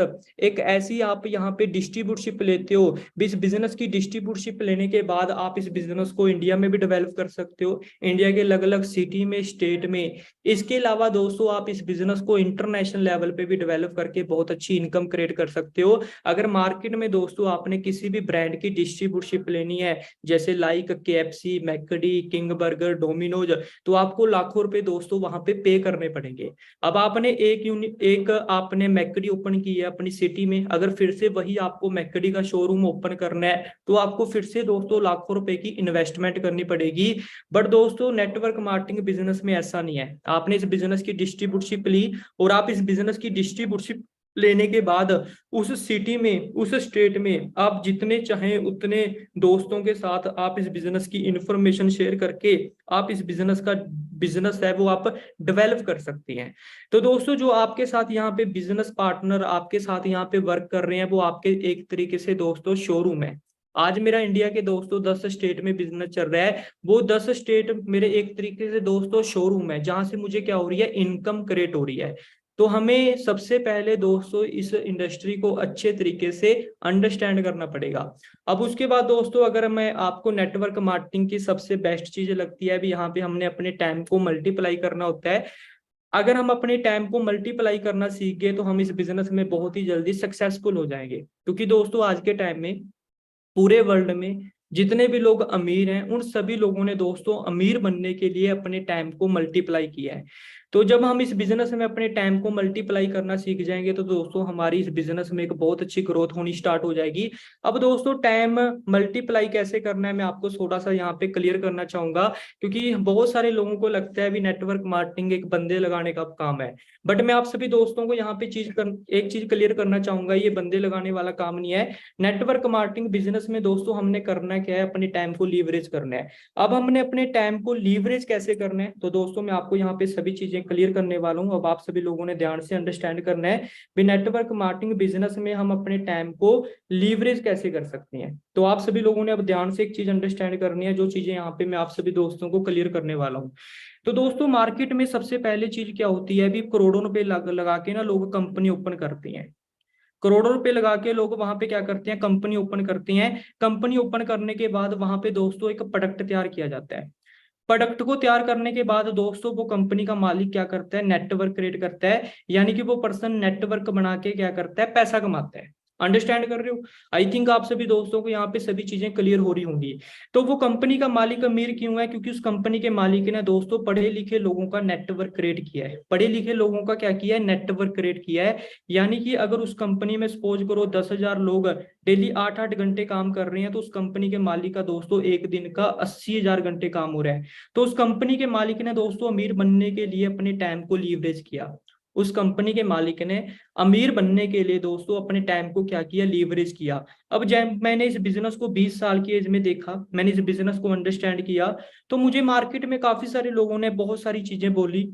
[SPEAKER 2] एक ऐसी, आप यहाँ पे डिस्ट्रीब्यूटरशिप लेते हो, इस बिजनेस की डिस्ट्रीब्यूटरशिप लेने के बाद आप इस बिजनेस को इंडिया में भी डेवलप कर सकते हो, इंडिया के अलग अलग सिटी में, स्टेट में। इसके अलावा दोस्तों आप इस बिजनेस को इंटरनेशनल लेवल पे भी डेवलप करके बहुत अच्छी इनकम क्रिएट कर सकते हो। अगर मार्केट में दोस्तों आपने किसी भी ब्रांड की डिस्ट्रीब्यूटरशिप लेनी है, जैसे like KFC, McD, king burger, Domino's, तो आपको लाखों रुपए दोस्तों वहां पे पे करने पड़ेंगे। अब आपने एक आपने मैकडी ओपन की है अपनी सिटी में, अगर फिर से वही आपको मैकडी का शोरूम ओपन करना है तो आपको फिर से दोस्तों लाखों रुपए की इन्वेस्टमेंट करनी पड़ेगी। बट दोस्तों नेटवर्क मार्केटिंग बिजनेस में ऐसा नहीं है, आपने इस बिजनेस की डिस्ट्रीब्यूटरशिप ली और आप इस बिजनेस की डिस्ट्रीब्यूटरशिप लेने के बाद उस सिटी में, उस स्टेट में आप जितने चाहें उतने दोस्तों के साथ आप इस बिजनेस की इंफॉर्मेशन शेयर करके आप इस बिजनेस है वो आप डेवलप कर सकते हैं। तो दोस्तों जो आपके साथ यहाँ पे बिजनेस पार्टनर आपके साथ यहाँ पे वर्क कर रहे हैं वो आपके एक तरीके से दोस्तों शोरूम है। आज मेरा इंडिया के दोस्तों 10 स्टेट में बिजनेस चल रहा है, वो 10 स्टेट मेरे एक तरीके से दोस्तों शोरूम है, जहां से मुझे क्या हो रही है, इनकम क्रिएट हो रही है। तो हमें सबसे पहले दोस्तों इस इंडस्ट्री को अच्छे तरीके से अंडरस्टैंड करना पड़ेगा। अब उसके बाद दोस्तों अगर मैं आपको नेटवर्क मार्केटिंग की सबसे बेस्ट चीज लगती है, भी यहाँ पे हमने अपने टाइम को मल्टीप्लाई करना होता है। अगर हम अपने टाइम को मल्टीप्लाई करना सीख गए तो हम इस बिजनेस में बहुत ही जल्दी सक्सेसफुल हो जाएंगे। क्योंकि दोस्तों आज के टाइम में पूरे वर्ल्ड में जितने भी लोग अमीर हैं उन सभी लोगों ने दोस्तों अमीर बनने के लिए अपने टाइम को मल्टीप्लाई किया है। तो जब हम इस बिजनेस में अपने टाइम को मल्टीप्लाई करना सीख जाएंगे तो दोस्तों हमारी इस बिजनेस में एक बहुत अच्छी ग्रोथ होनी स्टार्ट हो जाएगी। अब दोस्तों टाइम मल्टीप्लाई कैसे करना है मैं आपको थोड़ा सा यहाँ पे क्लियर करना चाहूंगा, क्योंकि बहुत सारे लोगों को लगता है भी नेटवर्क मार्केटिंग एक बंदे लगाने का काम है। बट मैं आप सभी दोस्तों को यहाँ पे एक चीज क्लियर करना चाहूंगा, ये बंदे लगाने वाला काम नहीं है। नेटवर्क मार्केटिंग बिजनेस में दोस्तों हमने करना क्या है, अपने टाइम को लीवरेज करना है। अब हमने अपने टाइम को लीवरेज कैसे करना है, तो दोस्तों मैं आपको यहाँ पे सभी चीजें क्लियर करने वाला हूँ। अब आप सभी लोगों ने ध्यान से अंडरस्टैंड करना है भी नेटवर्क मार्केटिंग बिजनेस में हम अपने टाइम को लीवरेज कैसे कर सकते हैं। तो आप सभी लोगों ने अब ध्यान से एक चीज अंडरस्टैंड करनी है, जो चीजें यहाँ पे मैं आप सभी दोस्तों को क्लियर करने वाला हूँ। तो दोस्तों मार्केट में सबसे पहले चीज क्या होती है, भी करोड़ों रुपए लगा के ना लोग कंपनी ओपन करते हैं। करोड़ों रुपए लगा के लोग वहां पे क्या करते हैं, कंपनी ओपन करते हैं। कंपनी ओपन करने के बाद वहां पे दोस्तों एक प्रोडक्ट तैयार किया जाता है। प्रोडक्ट को तैयार करने के बाद दोस्तों वो कंपनी का मालिक क्या करता है, नेटवर्क क्रिएट करता है। यानी कि वो पर्सन नेटवर्क बना के क्या करता है, पैसा कमाता है। अंडरस्टैंड कर रहे हो? आई थिंक आप सभी दोस्तों को यहाँ पे सभी चीजें क्लियर हो रही होंगी। तो वो कंपनी का मालिक अमीर क्यों है, क्योंकि उस कंपनी के मालिक ने दोस्तों पढ़े लिखे लोगों का नेटवर्क क्रिएट किया है। पढ़े लिखे लोगों का क्या किया है, नेटवर्क क्रिएट किया है। यानी कि अगर उस कंपनी में सपोज करो 10,000 लोग डेली 8-8 घंटे काम कर रहे हैं, तो उस कंपनी के मालिक का दोस्तों एक दिन का 80,000 घंटे काम हो रहा है। तो उस कंपनी के मालिक ने दोस्तों अमीर बनने के लिए अपने टाइम को लीवरेज किया। उस कंपनी के मालिक ने अमीर बनने के लिए दोस्तों अपने टाइम को क्या किया, लीवरेज किया। अब जब मैंने इस बिजनेस को 20 साल की एज में देखा, मैंने इस बिजनेस को अंडरस्टैंड किया, तो मुझे मार्केट में काफी सारे लोगों ने बहुत सारी चीजें बोली।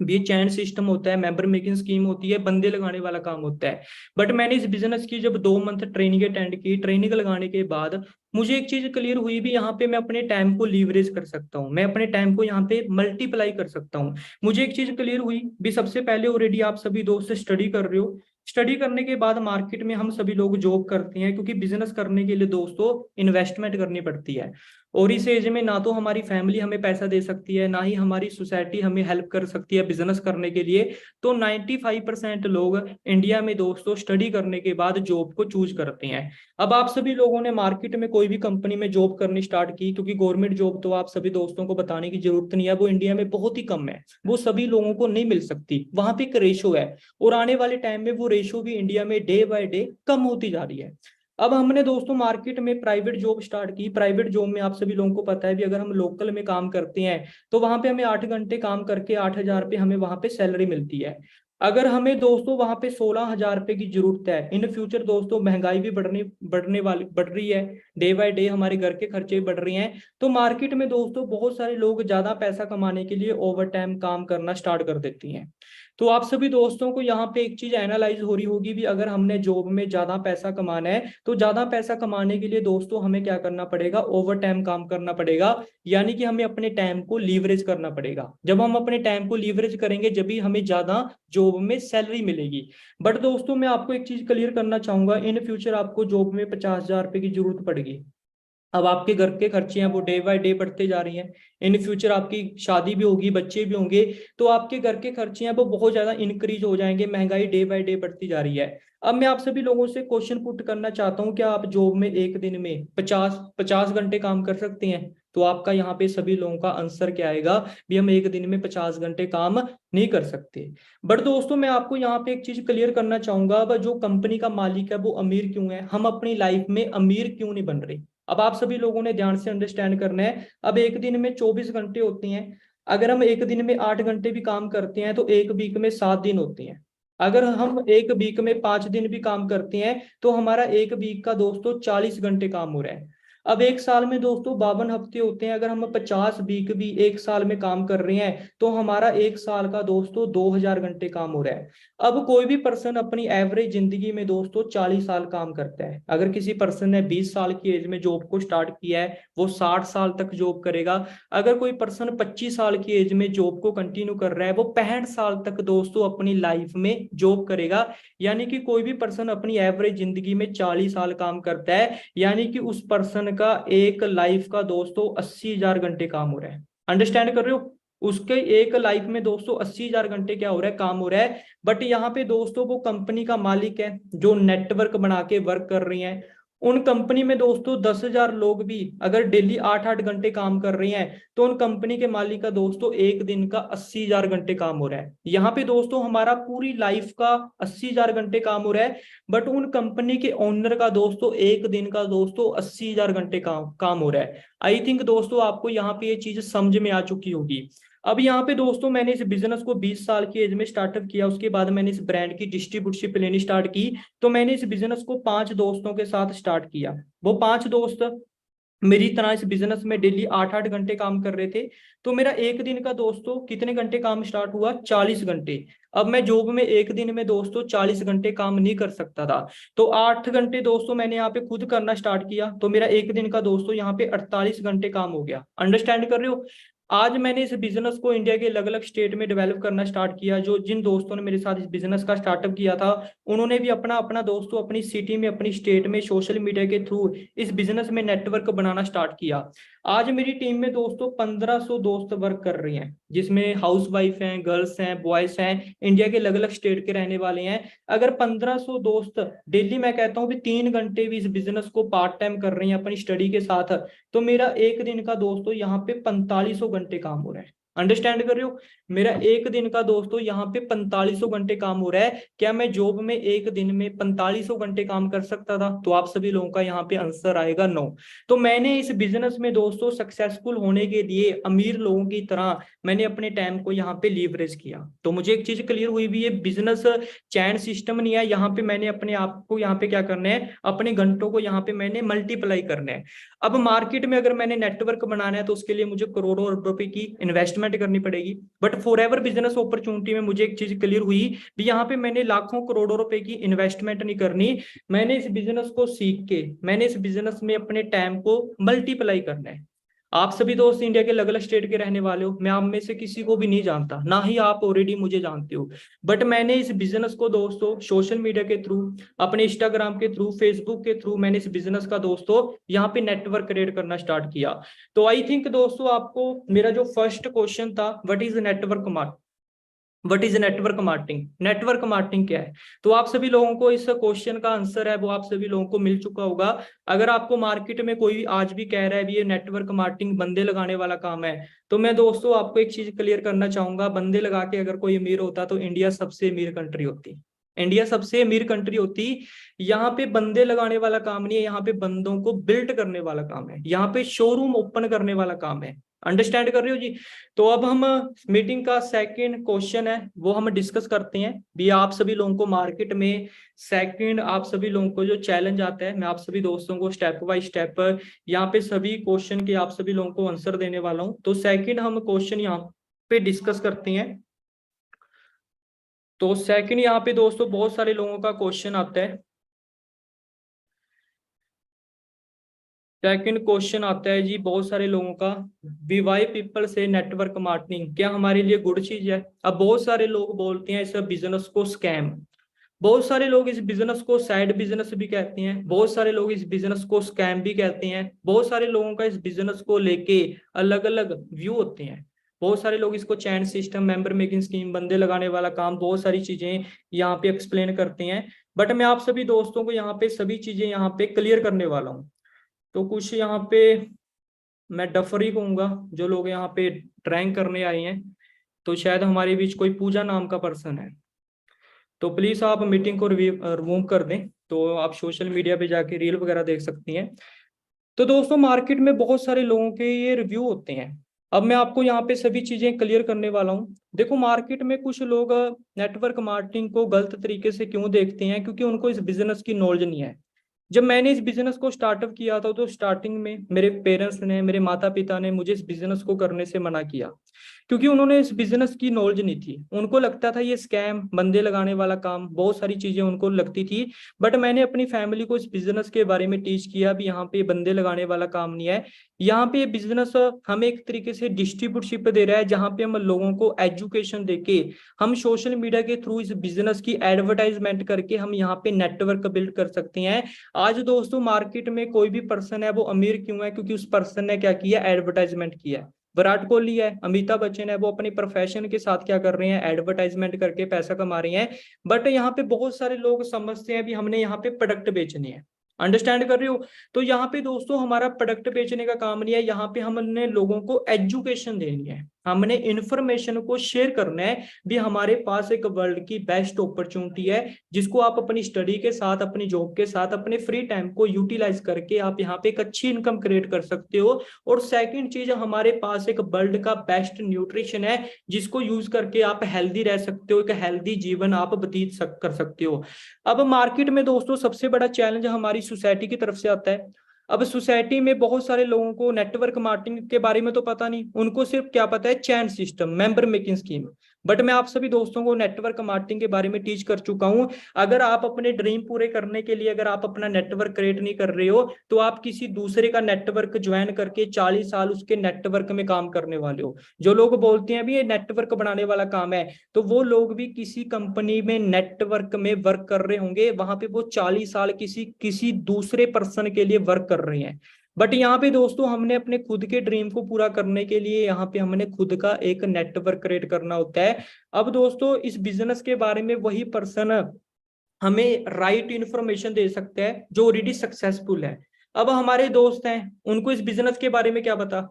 [SPEAKER 2] ये चैन सिस्टम होता है, मेंबर मेकिंग स्कीम होती है, बंदे लगाने वाला काम होता है। बट मैंने इस बिजनेस की जब 2 मंथ ट्रेनिंग अटेंड की, ट्रेनिंग लगाने के बाद मुझे एक चीज क्लियर हुई भी, यहाँ पे मैं अपने टाइम को लीवरेज कर सकता हूँ, मैं अपने टाइम को यहाँ पे मल्टीप्लाई कर सकता हूँ। मुझे एक चीज क्लियर हुई भी, सबसे पहले ऑलरेडी आप सभी दोस्त स्टडी कर रहे हो। स्टडी करने के बाद मार्केट में हम सभी लोग जॉब करते हैं, क्योंकि बिजनेस करने के लिए दोस्तों इन्वेस्टमेंट करनी पड़ती है। और इस एज में ना तो हमारी फैमिली हमें पैसा दे सकती है, ना ही हमारी सोसाइटी हमें हेल्प कर सकती है बिजनेस करने के लिए। तो 95% लोग इंडिया में दोस्तों स्टडी करने के बाद जॉब को चूज करते हैं। अब आप सभी लोगों ने मार्केट में कोई भी कंपनी में जॉब करनी स्टार्ट की, क्योंकि गवर्नमेंट जॉब तो आप सभी दोस्तों को बताने की जरूरत नहीं है, वो इंडिया में बहुत ही कम है, वो सभी लोगों को नहीं मिल सकती, वहां पे एक रेशो है। और आने वाले टाइम में वो रेशो भी इंडिया में डे बाय डे कम होती जा रही है। अब हमने दोस्तों मार्केट में प्राइवेट जॉब स्टार्ट की। प्राइवेट जॉब में आप सभी लोगों को पता है भी, अगर हम लोकल में काम करते हैं तो वहां पे हमें 8 घंटे काम करके 8,000 रुपये हमें वहां पे सैलरी मिलती है। अगर हमें दोस्तों वहां पे 16,000 रुपये की जरूरत है इन फ्यूचर, दोस्तों महंगाई भी बढ़ रही है, डे बाय डे हमारे घर के खर्चे भी बढ़ रही हैं। तो मार्केट में दोस्तों बहुत सारे लोग ज्यादा पैसा कमाने के लिए ओवर टाइम काम करना स्टार्ट कर देती हैं। तो आप सभी दोस्तों को यहाँ पे एक चीज एनालाइज हो रही होगी भी, अगर हमने जॉब में ज्यादा पैसा कमाना है तो ज्यादा पैसा कमाने के लिए दोस्तों हमें क्या करना पड़ेगा, ओवर टाइम काम करना पड़ेगा। यानी कि हमें अपने टाइम को लीवरेज करना पड़ेगा। जब हम अपने टाइम को लीवरेज करेंगे जब भी हमें ज्यादा जॉब में सैलरी मिलेगी। बट दोस्तों मैं आपको एक चीज क्लियर करना चाहूंगा, इन फ्यूचर आपको जॉब में 50,000 रुपये की जरूरत पड़ेगी। अब आपके घर के खर्चे हैं वो डे बाय डे बढ़ते जा रही हैं। इन फ्यूचर आपकी शादी भी होगी, बच्चे भी होंगे, तो आपके घर के खर्चे हैं वो बहुत ज्यादा इंक्रीज हो जाएंगे, महंगाई डे बाय डे बढ़ती जा रही है। अब मैं आप सभी लोगों से क्वेश्चन पुट करना चाहता हूँ, क्या आप जॉब में एक दिन में 50 घंटे काम कर सकते हैं? तो आपका यहाँ पे सभी लोगों का आंसर क्या आएगा भी, हम एक दिन में 50 घंटे काम नहीं कर सकते। बट दोस्तों मैं आपको यहाँ पे एक चीज क्लियर करना चाहूंगा, जो कंपनी का मालिक है वो अमीर क्यों है, हम अपनी लाइफ में अमीर क्यों नहीं बन रहे। अब आप सभी लोगों ने ध्यान से अंडरस्टैंड करना है। अब एक दिन में 24 घंटे होते हैं। अगर हम एक दिन में 8 घंटे भी काम करते हैं तो एक वीक में 7 दिन होते हैं। अगर हम एक वीक में 5 दिन भी काम करते हैं तो हमारा एक वीक का दोस्तों 40 घंटे काम हो रहा है। अब एक साल में दोस्तों 52 हफ्ते होते हैं। अगर हम 50 वीक भी एक साल में काम कर रहे हैं तो हमारा एक साल का दोस्तों 2,000 घंटे काम हो रहा है। अब कोई भी पर्सन अपनी एवरेज जिंदगी में दोस्तों 40 साल काम करता है। अगर किसी पर्सन ने 20 साल की एज में जॉब को स्टार्ट किया है वो 60 साल तक जॉब करेगा। अगर कोई पर्सन 25 साल की एज में जॉब को कंटिन्यू कर रहा है वो 65 साल तक दोस्तों अपनी लाइफ में जॉब करेगा। यानी कि कोई भी पर्सन अपनी एवरेज जिंदगी में 40 साल काम करता है, यानी कि उस पर्सन का एक लाइफ का दोस्तों 80,000 घंटे काम हो रहा है। अंडरस्टैंड कर रहे हो? उसके एक लाइफ में दोस्तों 80,000 घंटे क्या हो रहा है, काम हो रहा है। बट यहाँ पे दोस्तों वो कंपनी का मालिक है जो नेटवर्क बना के वर्क कर रही है, उन कंपनी में दोस्तों 10,000 लोग भी अगर डेली 8-8 घंटे काम कर रहे हैं तो उन कंपनी के मालिक का दोस्तों एक दिन का 80,000 घंटे काम हो रहा है। यहाँ पे दोस्तों हमारा पूरी लाइफ का 80,000 घंटे काम हो रहा है, बट उन कंपनी के ओनर का दोस्तों एक दिन का दोस्तों 80,000 घंटे काम हो रहा है। आई थिंक दोस्तों आपको यहाँ पे ये चीज समझ में आ चुकी होगी। अब यहाँ पे दोस्तों मैंने इस बिजनेस को 20 साल की एज में स्टार्टअप किया, उसके बाद मैंने इस ब्रांड की डिस्ट्रीब्यूटरशिप लेनी स्टार्ट की। तो मैंने इस बिजनेस को 5 दोस्तों के साथ स्टार्ट किया। वो 5 दोस्त मेरी तरह इस बिजनेस में डेली 8-8 घंटे काम कर रहे थे। तो मेरा एक दिन का दोस्तों कितने घंटे काम स्टार्ट हुआ, 40 घंटे। अब मैं जॉब में एक दिन में दोस्तों 40 घंटे काम नहीं कर सकता था, तो 8 घंटे दोस्तों मैंने यहाँ पे खुद करना स्टार्ट किया, तो मेरा एक दिन का दोस्तों यहाँ पे 48 घंटे काम हो गया। अंडरस्टैंड कर रहे हो। आज मैंने इस बिजनेस को इंडिया के अलग अलग स्टेट में डेवलप करना स्टार्ट किया। जो जिन दोस्तों ने मेरे साथ इस बिजनेस का स्टार्टअप किया था उन्होंने भी अपना अपना दोस्तों अपनी सिटी में अपनी स्टेट में सोशल मीडिया के थ्रू इस बिजनेस में नेटवर्क बनाना स्टार्ट किया। आज मेरी टीम में दोस्तों 1500 दोस्त वर्क कर रही हैं, जिसमें हाउस वाइफ हैं, गर्ल्स हैं, बॉयज हैं, इंडिया के अलग अलग स्टेट के रहने वाले हैं। अगर 1500 दोस्त डेली मैं कहता हूँ भी 3 घंटे भी इस बिजनेस को पार्ट टाइम कर रहे हैं अपनी स्टडी के साथ, तो मेरा एक दिन का दोस्तों यहाँ पे 4500 घंटे काम हो रहा है। अंडरस्टैंड कर रहे हो। मेरा एक दिन का दोस्तों यहाँ पे 4500 घंटे काम हो रहा है। क्या मैं जॉब में एक दिन में 4500 घंटे काम कर सकता था? तो आप सभी लोगों का यहाँ पे आंसर आएगा नो। तो मैंने इस बिजनेस में दोस्तों सक्सेसफुल होने के लिए अमीर लोगों की तरह मैंने अपने टाइम को यहाँ पे लीवरेज किया। तो मुझे एक चीज क्लियर हुई भी, ये बिजनेस चैन सिस्टम नहीं है। यहाँ पे मैंने अपने आप को यहाँ पे क्या करना है, अपने घंटों को यहाँ पे मैंने मल्टीप्लाई करना है। अब मार्केट में अगर मैंने नेटवर्क बनाना है तो उसके लिए मुझे करोड़ों अरब रुपए की इन्वेस्टमेंट करनी पड़ेगी। But for ever business opportunity में मुझे एक चीज क्लियर हुई भी, यहाँ पे मैंने लाखों करोड़ों रुपए की इन्वेस्टमेंट नहीं करनी। मैंने इस बिजनेस को सीख के मैंने इस बिजनेस में अपने टाइम को मल्टीप्लाई करना है। आप सभी दोस्त इंडिया के अलग अलग स्टेट के रहने वाले हो, मैं आप में से किसी को भी नहीं जानता, ना ही आप ऑलरेडी मुझे जानते हो। बट मैंने इस बिजनेस को दोस्तों सोशल मीडिया के थ्रू, अपने इंस्टाग्राम के थ्रू, फेसबुक के थ्रू मैंने इस बिजनेस का दोस्तों यहाँ पे नेटवर्क क्रिएट करना स्टार्ट किया। तो आई थिंक दोस्तों आपको मेरा जो फर्स्ट क्वेश्चन था, what is network marketing, what is network marketing, network marketing क्या है, तो आप सभी लोगों को इस क्वेश्चन का आंसर है वो आप सभी लोगों को मिल चुका होगा। अगर आपको मार्केट में कोई आज भी कह रहा है भी ये नेटवर्क मार्केटिंग बंदे लगाने वाला काम है, तो मैं दोस्तों आपको एक चीज क्लियर करना चाहूंगा, बंदे लगा के अगर कोई अमीर होता तो इंडिया सबसे अमीर कंट्री होती। इंडिया सबसे अमीर कंट्री होती। यहाँ पे बंदे लगाने वाला काम नहीं है, यहाँ पे बंदों को बिल्ड करने वाला काम है, यहाँ पे शोरूम ओपन करने वाला काम है। अंडरस्टैंड कर रहे हो जी। तो अब हम मीटिंग का सेकंड क्वेश्चन है वो हम डिस्कस करते हैं भी। आप सभी लोगों को मार्केट में सेकंड, आप सभी लोगों को जो चैलेंज आता है, मैं आप सभी दोस्तों को स्टेप बाय स्टेप यहाँ पे सभी क्वेश्चन के आप सभी लोगों को आंसर देने वाला हूं। तो सेकंड हम क्वेश्चन यहाँ पे डिस्कस करते हैं। तो सेकंड यहाँ पे दोस्तों बहुत सारे लोगों का क्वेश्चन आता है। सेकंड क्वेश्चन आता है जी बहुत सारे लोगों का, वी वाई पीपल से नेटवर्क मार्केटिंग क्या हमारे लिए गुड चीज है? अब बहुत सारे लोग बोलते हैं इस बिजनेस को स्कैम, बहुत सारे लोग इस बिजनेस को साइड बिजनेस भी कहते हैं, बहुत सारे लोग इस बिजनेस को स्कैम भी कहते हैं, बहुत सारे लोगों का इस बिजनेस को लेके अलग अलग व्यू होते हैं। बहुत सारे लोग इसको चैन सिस्टम, मेंबर मेकिंग स्कीम, बंदे लगाने वाला काम, बहुत सारी चीजें यहाँ पे एक्सप्लेन करते हैं। बट मैं आप सभी दोस्तों को यहाँ पे सभी चीजें यहाँ पे क्लियर करने वाला हूँ। तो कुछ यहाँ पे मैं डफर ही कहूंगा, जो लोग यहाँ पे ड्राइंग करने आए हैं, तो शायद हमारे बीच कोई पूजा नाम का पर्सन है, तो प्लीज आप मीटिंग को रिमूव कर दें, तो आप सोशल मीडिया पे जाके रील वगैरह देख सकती हैं। तो दोस्तों मार्केट में बहुत सारे लोगों के ये रिव्यू होते हैं। अब मैं आपको यहाँ पे सभी चीजें क्लियर करने वाला हूँ। देखो मार्केट में कुछ लोग नेटवर्क मार्केटिंग को गलत तरीके से क्यों देखते हैं, क्योंकि उनको इस बिजनेस की नॉलेज नहीं है। जब मैंने इस बिजनेस को स्टार्टअप किया था तो स्टार्टिंग में मेरे पेरेंट्स ने, मेरे माता पिता ने मुझे इस बिजनेस को करने से मना किया, क्योंकि उन्होंने इस बिजनेस की नॉलेज नहीं थी। उनको लगता था ये स्कैम, बंदे लगाने वाला काम, बहुत सारी चीजें उनको लगती थी। बट मैंने अपनी फैमिली को इस बिजनेस के बारे में टीच किया भी यहाँ पे बंदे लगाने वाला काम नहीं है, यहाँ पे बिजनेस हमें एक तरीके से डिस्ट्रीब्यूटरशिप दे रहा है, जहाँ पे हम लोगों को एजुकेशन देके, हम सोशल मीडिया के थ्रू इस बिजनेस की एडवर्टाइजमेंट करके हम यहाँ पे नेटवर्क बिल्ड कर सकते हैं। आज दोस्तों मार्केट में कोई भी पर्सन है वो अमीर क्यों है? क्योंकि उस पर्सन ने क्या किया, एडवर्टाइजमेंट किया। विराट कोहली है, अमिताभ बच्चन है, वो अपने प्रोफेशन के साथ क्या कर रहे हैं, एडवर्टाइजमेंट करके पैसा कमा रहे हैं। बट यहाँ पे बहुत सारे लोग समझते हैं भी हमने यहाँ पे प्रोडक्ट बेचने हैं, अंडरस्टैंड कर रहे हो। तो यहाँ पे दोस्तों हमारा प्रोडक्ट बेचने का काम नहीं है, यहाँ पे हमने लोगों को एजुकेशन देनी है, हमने इंफॉर्मेशन को शेयर करना है भी हमारे पास एक वर्ल्ड की बेस्ट अपॉर्चुनिटी है जिसको आप अपनी स्टडी के साथ, अपनी जॉब के साथ, अपने फ्री टाइम को यूटिलाइज करके आप यहाँ पे एक अच्छी इनकम क्रिएट कर सकते हो। और सेकंड चीज, हमारे पास एक वर्ल्ड का बेस्ट न्यूट्रिशन है जिसको यूज करके आप हेल्दी रह सकते हो, एक हेल्दी जीवन आप व्यतीत कर सकते हो। अब मार्केट में दोस्तों सबसे बड़ा चैलेंज हमारी सोसाइटी की तरफ से आता है। अब सोसाइटी में बहुत सारे लोगों को नेटवर्क मार्केटिंग के बारे में तो पता नहीं, उनको सिर्फ क्या पता है, chain system, member making scheme. But मैं आप सभी दोस्तों को नेटवर्क मार्केटिंग के बारे में टीच कर चुका हूं। अगर आप अपने ड्रीम पूरे करने के लिए अगर आप अपना नेटवर्क क्रिएट नहीं कर रहे हो तो आप किसी दूसरे का नेटवर्क ज्वाइन करके 40 साल उसके नेटवर्क में काम करने वाले हो। जो लोग बोलते हैं भी ये नेटवर्क बनाने वाला काम है, तो वो लोग भी किसी कंपनी में नेटवर्क में वर्क कर रहे होंगे, वहां पे वो 40 साल किसी दूसरे पर्सन के लिए वर्क कर रहे हैं। बट यहाँ पे दोस्तों हमने अपने खुद के ड्रीम को पूरा करने के लिए यहाँ पे हमने खुद का एक नेटवर्क क्रिएट करना होता है। अब दोस्तों इस बिजनेस के बारे में वही पर्सन हमें राइट इंफॉर्मेशन दे सकता है जो ऑलरेडी सक्सेसफुल है। अब हमारे दोस्त हैं, उनको इस बिजनेस के बारे में क्या पता,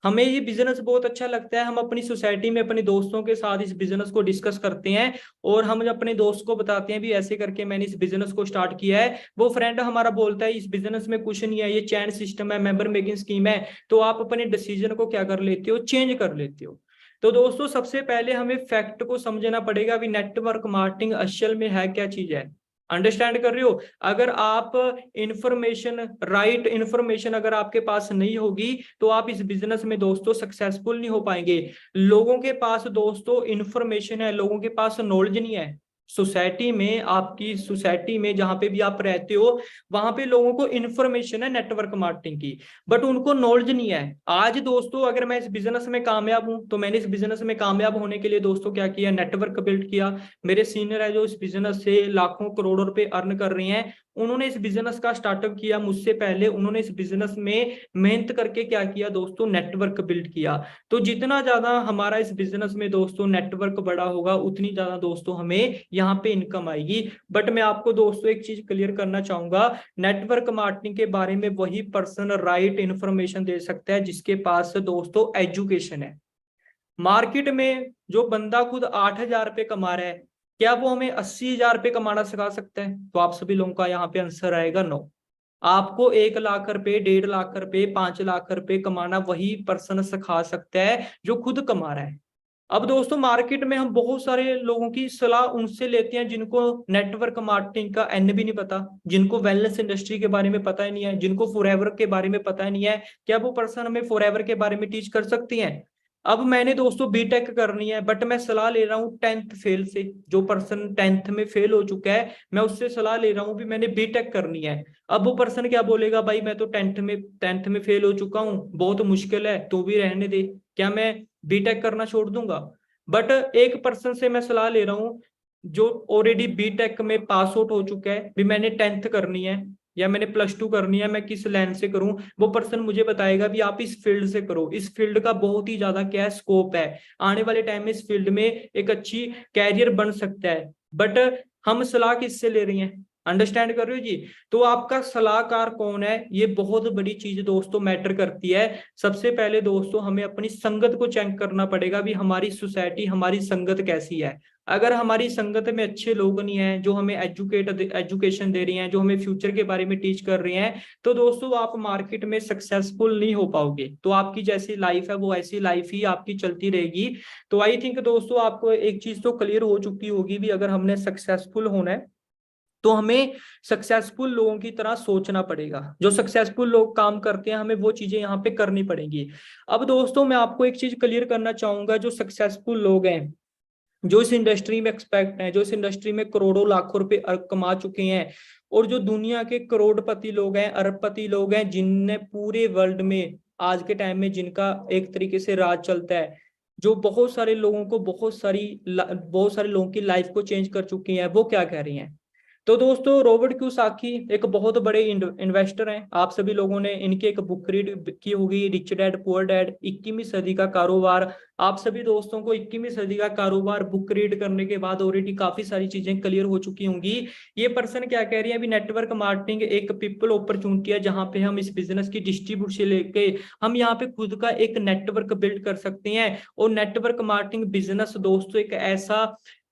[SPEAKER 2] हमें ये बिजनेस बहुत अच्छा लगता है, हम अपनी सोसाइटी में अपने दोस्तों के साथ इस बिजनेस को डिस्कस करते हैं और हम अपने दोस्त को बताते हैं भी ऐसे करके मैंने इस बिजनेस को स्टार्ट किया है। वो फ्रेंड हमारा बोलता है इस बिजनेस में कुछ नहीं है, ये चैन सिस्टम है, मेंबर मेकिंग स्कीम है, तो आप अपने डिसीजन को क्या कर लेते हो, चेंज कर लेते हो। तो दोस्तों सबसे पहले हमें फैक्ट को समझना पड़ेगा भी नेटवर्क मार्केटिंग असल में है क्या चीज है, अंडरस्टैंड कर रहे हो। अगर आप इंफॉर्मेशन, राइट इंफॉर्मेशन अगर आपके पास नहीं होगी तो आप इस बिजनेस में दोस्तों सक्सेसफुल नहीं हो पाएंगे। लोगों के पास दोस्तों इंफॉर्मेशन है, लोगों के पास नॉलेज नहीं है। सोसाइटी में, आपकी सोसाइटी में जहां पे भी आप रहते हो वहां पे लोगों को इंफॉर्मेशन है नेटवर्क मार्केटिंग की, बट उनको नॉलेज नहीं है। आज दोस्तों अगर मैं इस बिजनेस में कामयाब हूं तो मैंने इस बिजनेस में कामयाब होने के लिए दोस्तों क्या किया, नेटवर्क बिल्ड किया। मेरे सीनियर है जो इस बिजनेस से लाखों करोड़ों रुपए अर्न कर रहे हैं, उन्होंने इस बिजनेस का स्टार्टअप किया मुझसे पहले, उन्होंने इस बिजनेस में मेहनत करके क्या किया दोस्तों, नेटवर्क बिल्ड किया। तो जितना ज्यादा हमारा इस बिजनेस में दोस्तों नेटवर्क बड़ा होगा उतनी ज्यादा दोस्तों हमें यहाँ पे इनकम आएगी। बट मैं आपको दोस्तों एक चीज क्लियर करना चाहूंगा, नेटवर्क मार्केटिंग के बारे में वही पर्सन राइट इंफॉर्मेशन दे सकता है जिसके पास दोस्तों एजुकेशन है। मार्केट में जो बंदा खुद 8,000 रुपये कमा रहा है, क्या वो हमें 80,000 रुपये कमाना सिखा सकता है? तो आप सभी लोगों का यहाँ पे आंसर आएगा नो। आपको 1,00,000 रुपए, 1,50,000 रुपए, 5,00,000 रुपए कमाना वही पर्सन सिखा सकता है जो खुद कमा रहा है। अब दोस्तों मार्केट में हम बहुत सारे लोगों की सलाह उनसे लेते हैं जिनको नेटवर्क मार्केटिंग का एन भी नहीं पता, जिनको वेलनेस इंडस्ट्री के बारे में पता ही नहीं है, जिनको फॉरएवर के बारे में पता ही नहीं है। क्या वो पर्सन हमें फॉरएवर के बारे में टीच कर सकती हैं? अब मैंने दोस्तों बीटेक करनी है बट मैं सलाह ले रहा हूँ 10th फेल से, जो पर्सन 10th में फेल हो चुका है मैं उससे सलाह ले रहा हूँ भी मैंने बीटेक करनी है। अब वो पर्सन क्या बोलेगा, भाई मैं तो 10th में फेल हो चुका हूँ, बहुत मुश्किल है, तू भी रहने दे, क्या मैं बीटेक करना छोड़ दूंगा? बट एक पर्सन से मैं सलाह ले रहा हूँ जो ऑलरेडी बीटेक में पास आउट हो चुका है, भी मैंने 10th करनी है या मैंने +2 करनी है, मैं किस लाइन से करूं? वो पर्सन मुझे बताएगा भी आप इस फील्ड से करो, इस फील्ड का बहुत ही ज्यादा क्या स्कोप है, आने वाले टाइम में इस फील्ड में एक अच्छी कैरियर बन सकता है। बट हम सलाह किससे ले रही हैं, अंडरस्टैंड कर रहे हो जी? तो आपका सलाहकार कौन है, ये बहुत बड़ी चीज दोस्तों मैटर करती है। सबसे पहले दोस्तों हमें अपनी संगत को चेक करना पड़ेगा भी हमारी सोसाइटी, हमारी संगत कैसी है। अगर हमारी संगत में अच्छे लोग नहीं है जो हमें एजुकेशन दे रही हैं, जो हमें फ्यूचर के बारे में टीच कर रहे हैं, तो दोस्तों आप मार्केट में सक्सेसफुल नहीं हो पाओगे। तो आपकी जैसी लाइफ है वो ऐसी लाइफ ही आपकी चलती रहेगी। तो आई थिंक दोस्तों आपको एक चीज तो क्लियर हो चुकी होगी भी अगर हमने सक्सेसफुल होना है तो हमें सक्सेसफुल लोगों की तरह सोचना पड़ेगा। जो सक्सेसफुल लोग काम करते हैं हमें वो चीजें यहाँ पे करनी पड़ेंगी। अब दोस्तों मैं आपको एक चीज क्लियर करना चाहूंगा, जो सक्सेसफुल लोग हैं, जो इस इंडस्ट्री में एक्सपर्ट हैं, जो इस इंडस्ट्री में करोड़ों लाखों रुपए कमा चुके हैं, और जो दुनिया के करोड़पति लोग हैं, अरबपति लोग हैं, जिनने पूरे वर्ल्ड में आज के टाइम में जिनका एक तरीके से राज चलता है, जो बहुत सारे लोगों को बहुत सारे लोगों की लाइफ को चेंज कर चुकी हैं, वो क्या कह रही हैं? तो दोस्तों रॉबर्ट क्यूसाकी एक बहुत बड़े इन्वेस्टर हैं। आप सभी लोगों ने इनकी एक बुक रीड की होगी, रिच डैड पुअर डैड, 21वीं सदी का कारोबार। आप सभी दोस्तों को 21वीं सदी का कारोबार बुक रीड करने के बाद ऑलरेडी काफी सारी चीजें क्लियर हो चुकी होंगी। ये पर्सन क्या कह रही है, अभी नेटवर्क मार्केटिंग एक पीपल अपॉर्चुनिटी है जहां पे हम इस बिजनेस की डिस्ट्रीब्यूशन लेके हम यहाँ पे खुद का एक नेटवर्क बिल्ड कर सकते हैं। और नेटवर्क मार्केटिंग बिजनेस दोस्तों एक ऐसा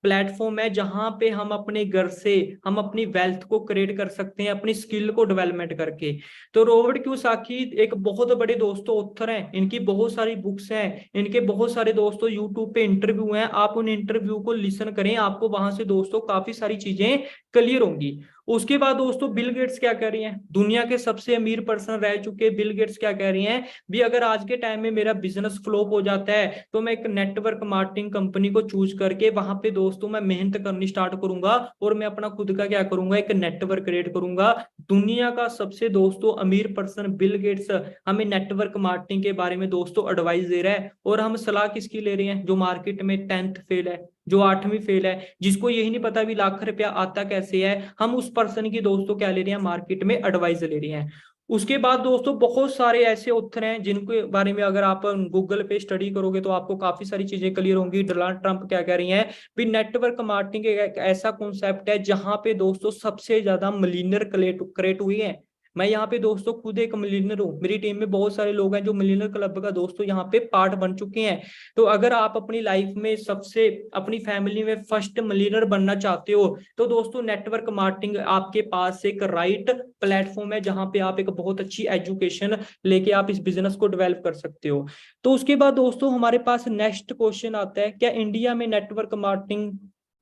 [SPEAKER 2] प्लेटफॉर्म है जहां पे हम अपने घर से हम अपनी वेल्थ को क्रिएट कर सकते हैं, अपनी स्किल को डेवलपमेंट करके। तो रॉबर्ट क्यूसाकी एक बहुत बड़े दोस्तों ऑथर हैं, इनकी बहुत सारी बुक्स हैं, इनके बहुत सारे दोस्तों यूट्यूब पे इंटरव्यू हैं। आप उन इंटरव्यू को लिसन करें, आपको वहां से दोस्तों काफी सारी चीजें क्लियर होंगी। उसके बाद दोस्तों बिल गेट्स क्या कह रही हैं, दुनिया के सबसे अमीर पर्सन रह चुके बिल गेट्स क्या कह रही हैं, भी अगर आज के टाइम में मेरा बिजनेस फ्लॉप हो जाता है तो मैं एक नेटवर्क मार्केटिंग कंपनी को चूज करके वहां पे दोस्तों मैं मेहनत करनी स्टार्ट करूंगा और मैं अपना खुद का क्या करूंगा, एक नेटवर्क क्रिएट करूंगा। दुनिया का सबसे दोस्तों अमीर पर्सन बिल गेट्स हमें नेटवर्क मार्केटिंग के बारे में दोस्तों एडवाइस दे रहा है। और हम सलाह किसकी ले रहे हैं, जो मार्केट में 10th फेल है, जो 8वीं फेल है, जिसको यही नहीं पता भी लाख रुपया आता कैसे है, हम उस पर्सन की दोस्तों क्या ले रहे हैं, मार्केट में एडवाइस ले रहे हैं। उसके बाद दोस्तों बहुत सारे ऐसे ऑथर हैं जिनके बारे में अगर आप गूगल पे स्टडी करोगे तो आपको काफी सारी चीजें क्लियर होंगी। डोनाल्ड ट्रंप क्या कह रही हैं, भी नेटवर्क मार्केटिंग एक ऐसा कॉन्सेप्ट है जहां पे दोस्तों सबसे ज्यादा मिलियनर क्रिएट हुई है। मैं यहाँ पे दोस्तों खुद एक मिलियनर हूँ, मेरी टीम में बहुत सारे लोग हैं जो मिलियनर क्लब का दोस्तों यहाँ पे पार्ट बन चुके हैं। तो अगर आप अपनी लाइफ में सबसे अपनी फैमिली में फर्स्ट मिलियनर बनना चाहते हो तो दोस्तों नेटवर्क मार्केटिंग आपके पास एक राइट प्लेटफॉर्म है जहां पे आप एक बहुत अच्छी एजुकेशन लेके आप इस बिजनेस को डेवलप कर सकते हो। तो उसके बाद दोस्तों हमारे पास नेक्स्ट क्वेश्चन आता है, क्या इंडिया में नेटवर्क मार्केटिंग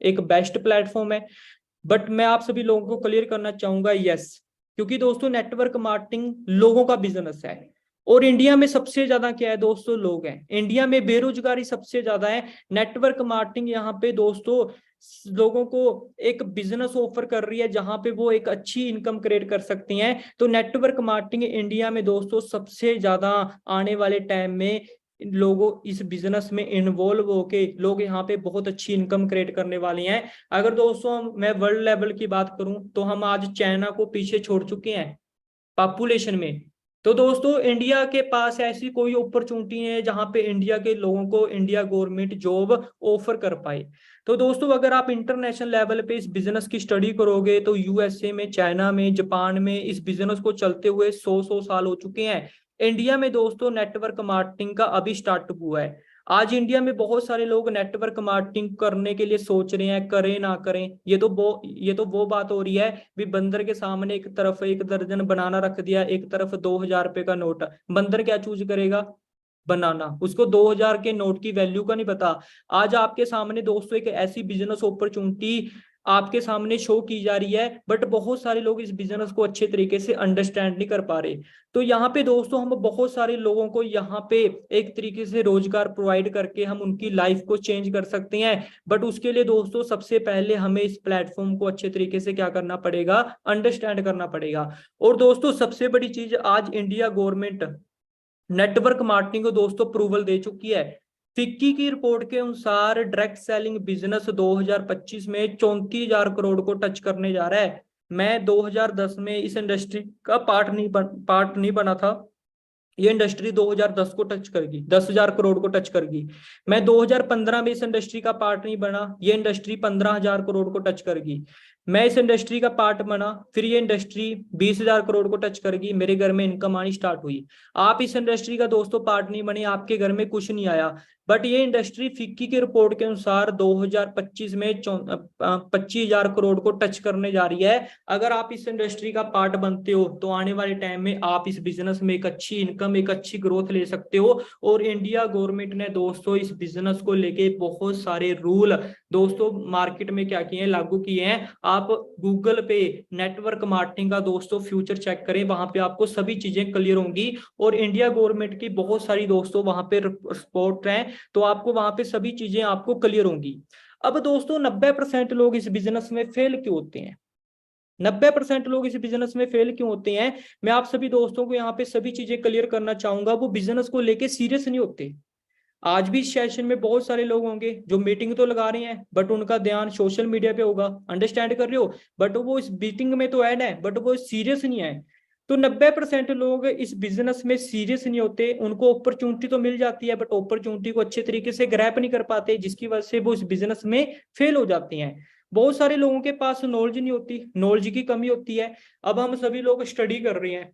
[SPEAKER 2] एक बेस्ट प्लेटफॉर्म है? बट मैं आप सभी लोगों को क्लियर करना चाहूंगा, यस। क्योंकि दोस्तों नेटवर्क मार्केटिंग लोगों का बिजनेस है और इंडिया में सबसे ज्यादा क्या है दोस्तों, लोग हैं। इंडिया में बेरोजगारी सबसे ज्यादा है। नेटवर्क मार्केटिंग यहाँ पे दोस्तों लोगों को एक बिजनेस ऑफर कर रही है जहां पे वो एक अच्छी इनकम क्रिएट कर सकती हैं। तो नेटवर्क मार्केटिंग इंडिया में दोस्तों सबसे ज्यादा आने वाले टाइम में लोगों इस बिजनेस में इन्वॉल्व होके लोग यहाँ पे बहुत अच्छी इनकम क्रिएट करने वाले हैं। अगर दोस्तों मैं वर्ल्ड लेवल की बात करूं तो हम आज चाइना को पीछे छोड़ चुके हैं पॉपुलेशन में। तो दोस्तों इंडिया के पास ऐसी कोई अपॉर्चुनिटी है जहां पे इंडिया के लोगों को इंडिया गवर्नमेंट जॉब ऑफर कर पाए। तो दोस्तों अगर आप इंटरनेशनल लेवल पे इस बिजनेस की स्टडी करोगे तो यूएसए में, चाइना में, जापान में इस बिजनेस को चलते हुए 100 साल हो चुके हैं। इंडिया में दोस्तों नेटवर्क मार्केटिंग का अभी स्टार्ट हुआ है। आज इंडिया में बहुत सारे लोग नेटवर्क मार्केटिंग करने के लिए सोच रहे हैं, करें ना करें, ये तो वो बात हो रही है भी बंदर के सामने एक तरफ एक दर्जन बनाना रख दिया, एक तरफ 2000 रुपए का नोट, बंदर क्या चूज करेगा, बनाना। उसको 2000 के नोट की वैल्यू का नहीं पता। आज आपके सामने दोस्तों एक ऐसी बिजनेस अपॉर्चुनिटी आपके सामने शो की जा रही है, बट बहुत सारे लोग इस बिजनेस को अच्छे तरीके से अंडरस्टैंड नहीं कर पा रहे। तो यहाँ पे दोस्तों हम बहुत सारे लोगों को यहाँ पे एक तरीके से रोजगार प्रोवाइड करके हम उनकी लाइफ को चेंज कर सकते हैं। बट उसके लिए दोस्तों सबसे पहले हमें इस प्लेटफॉर्म को अच्छे तरीके से क्या करना पड़ेगा, अंडरस्टैंड करना पड़ेगा। और दोस्तों सबसे बड़ी चीज, आज इंडिया गवर्नमेंट नेटवर्क मार्केटिंग को दोस्तों अप्रूवल दे चुकी है। फिक्की की रिपोर्ट के अनुसार डायरेक्ट सेलिंग बिजनेस 2025 में 34,000 करोड़ को टच करने जा रहा है। मैं 2010 में इस इंडस्ट्री का पार्ट नहीं बना था। ये इंडस्ट्री 2010 को टच करेगी, 10,000 करोड़ को टच करेगी। मैं 2015 में इस इंडस्ट्री का पार्ट नहीं बना, ये इंडस्ट्री 15,000 करोड़ को टच करेगी। मैं इस इंडस्ट्री का पार्ट बना, फिर ये इंडस्ट्री 20,000 करोड़ को टच करेगी, मेरे घर में इनकम आनी स्टार्ट हुई। आप इस इंडस्ट्री का दोस्तों पार्ट नहीं बने, आपके घर में कुछ नहीं आया। बट ये इंडस्ट्री फिक्की की रिपोर्ट के अनुसार 2025 में 25,000 करोड़ को टच करने जा रही है। अगर आप इस इंडस्ट्री का पार्ट बनते हो तो आने वाले टाइम में आप इस बिजनेस में एक अच्छी इनकम, एक अच्छी ग्रोथ ले सकते हो। और इंडिया गवर्नमेंट ने दोस्तों इस बिजनेस को लेके बहुत सारे रूल दोस्तों मार्केट में क्या किए हैं, लागू किए हैं। आप गूगल पे नेटवर्क मार्केटिंग का दोस्तों फ्यूचर चेक करें, वहां पे आपको सभी चीजें क्लियर होंगी। और इंडिया गवर्नमेंट की बहुत सारी दोस्तों वहां पे सपोर्ट है, तो आपको वहां पे सभी चीजें आपको क्लियर होंगी। अब दोस्तों 90% लोग इस बिजनेस में फेल क्यों होते हैं? 90% लोग इस बिजनेस में फेल क्यों होते हैं? मैं आप सभी दोस्तों को यहाँ पे सभी चीजें क्लियर करना चाहूंगा। वो बिजनेस को लेके सीरियस नहीं होते। आज भी इस सेशन में बहुत सारे लोग होंगे जो मीटिंग तो लगा रहे हैं बट उनका ध्यान सोशल मीडिया पे होगा, अंडरस्टैंड कर रहे हो, बट वो इस मीटिंग में तो ऐड है बट वो सीरियस नहीं है। तो 90% लोग इस बिजनेस में सीरियस नहीं होते, उनको अपॉर्चुनिटी तो मिल जाती है बट अपॉर्चुनिटी को अच्छे तरीके से ग्रैप नहीं कर पाते, जिसकी वजह से वो इस बिजनेस में फेल हो जाते हैं। बहुत सारे लोगों के पास नॉलेज नहीं होती, नॉलेज की कमी होती है। अब हम सभी लोग स्टडी कर रहे हैं,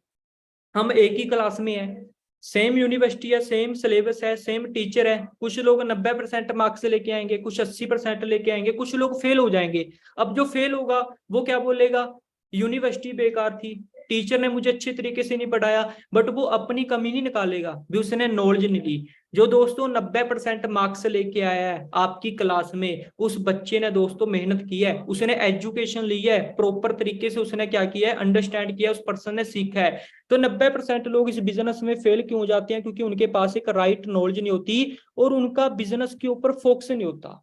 [SPEAKER 2] हम एक ही क्लास में हैं, सेम यूनिवर्सिटी है, सेम सिलेबस है, सेम टीचर है, कुछ लोग 90% मार्क्स लेके आएंगे, कुछ 80% लेके आएंगे, कुछ लोग फेल हो जाएंगे। अब जो फेल होगा वो क्या बोलेगा, यूनिवर्सिटी बेकार थी, टीचर ने मुझे अच्छे तरीके से नहीं पढ़ाया, बट वो अपनी कमी नहीं निकालेगा भी उसने नॉलेज नहीं दी। जो दोस्तों 90% मार्क्स लेके आया है आपकी क्लास में, उस बच्चे ने दोस्तों मेहनत की है, उसने एजुकेशन ली है, प्रॉपर तरीके से उसने क्या किया है, अंडरस्टैंड किया, उस पर्सन ने सीखा है। तो 90% लोग इस बिजनेस में फेल क्यों हो जाते हैं, क्योंकि उनके पास एक राइट नॉलेज नहीं होती और उनका बिजनेस के ऊपर फोकस नहीं होता,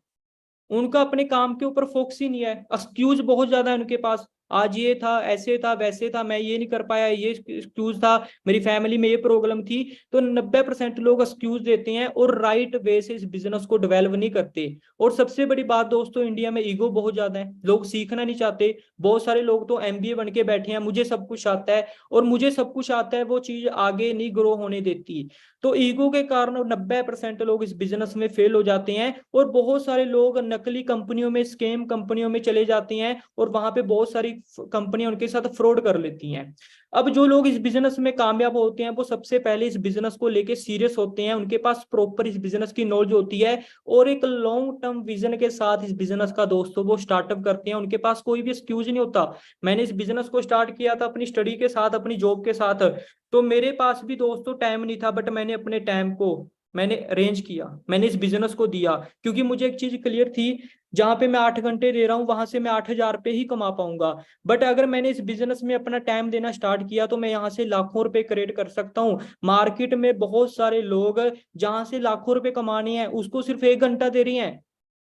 [SPEAKER 2] उनका अपने काम के ऊपर फोकस ही नहीं है, एक्सक्यूज बहुत ज्यादा है उनके पास। आज ये था, ऐसे था, वैसे था, मैं ये नहीं कर पाया, ये एक्सक्यूज था, मेरी फैमिली में ये प्रॉब्लम थी। तो 90% लोग एक्सक्यूज देते हैं और राइट वे से इस बिजनेस को डेवलप नहीं करते। और सबसे बड़ी बात दोस्तों, इंडिया में ईगो बहुत ज्यादा है, लोग सीखना नहीं चाहते। बहुत सारे लोग तो एमबीए बन के बैठे हैं, मुझे सब कुछ आता है, और मुझे सब कुछ आता है वो चीज आगे नहीं ग्रो होने देती। तो ईगो के कारण 90% लोग इस बिजनेस में फेल हो जाते हैं, और बहुत सारे लोग नकली कंपनियों में, स्कैम कंपनियों में चले जाते हैं, और वहां पे बहुत सारी कंपनियां उनके साथ फ्रॉड कर लेती हैं। अब जो लोग इस बिजनेस में कामयाब होते हैं वो सबसे पहले इस बिजनेस को लेके सीरियस होते हैं, उनके पास प्रॉपर इस बिजनेस की नॉलेज होती है, और एक लॉन्ग टर्म विजन के साथ इस बिजनेस का दोस्तों वो स्टार्टअप करते हैं। उनके पास कोई भी एक्सक्यूज नहीं होता। मैंने इस बिजनेस को स्टार्ट किया था अपनी स्टडी के साथ, अपनी जॉब के साथ, तो मेरे पास भी दोस्तों टाइम नहीं था, बट मैंने अपने टाइम को मैंने अरेंज किया, मैंने इस बिजनेस को दिया, क्योंकि मुझे एक चीज क्लियर थी, जहां पे मैं 8 घंटे दे रहा हूँ वहां से मैं 8,000 रुपये ही कमा पाऊंगा। बट अगर मैंने इस बिजनेस में अपना टाइम देना स्टार्ट किया तो मैं यहाँ से लाखों रुपए क्रिएट कर सकता हूँ। मार्केट में बहुत सारे लोग जहां से लाखों रुपए कमाने हैं उसको सिर्फ 1 घंटा दे रही हैं,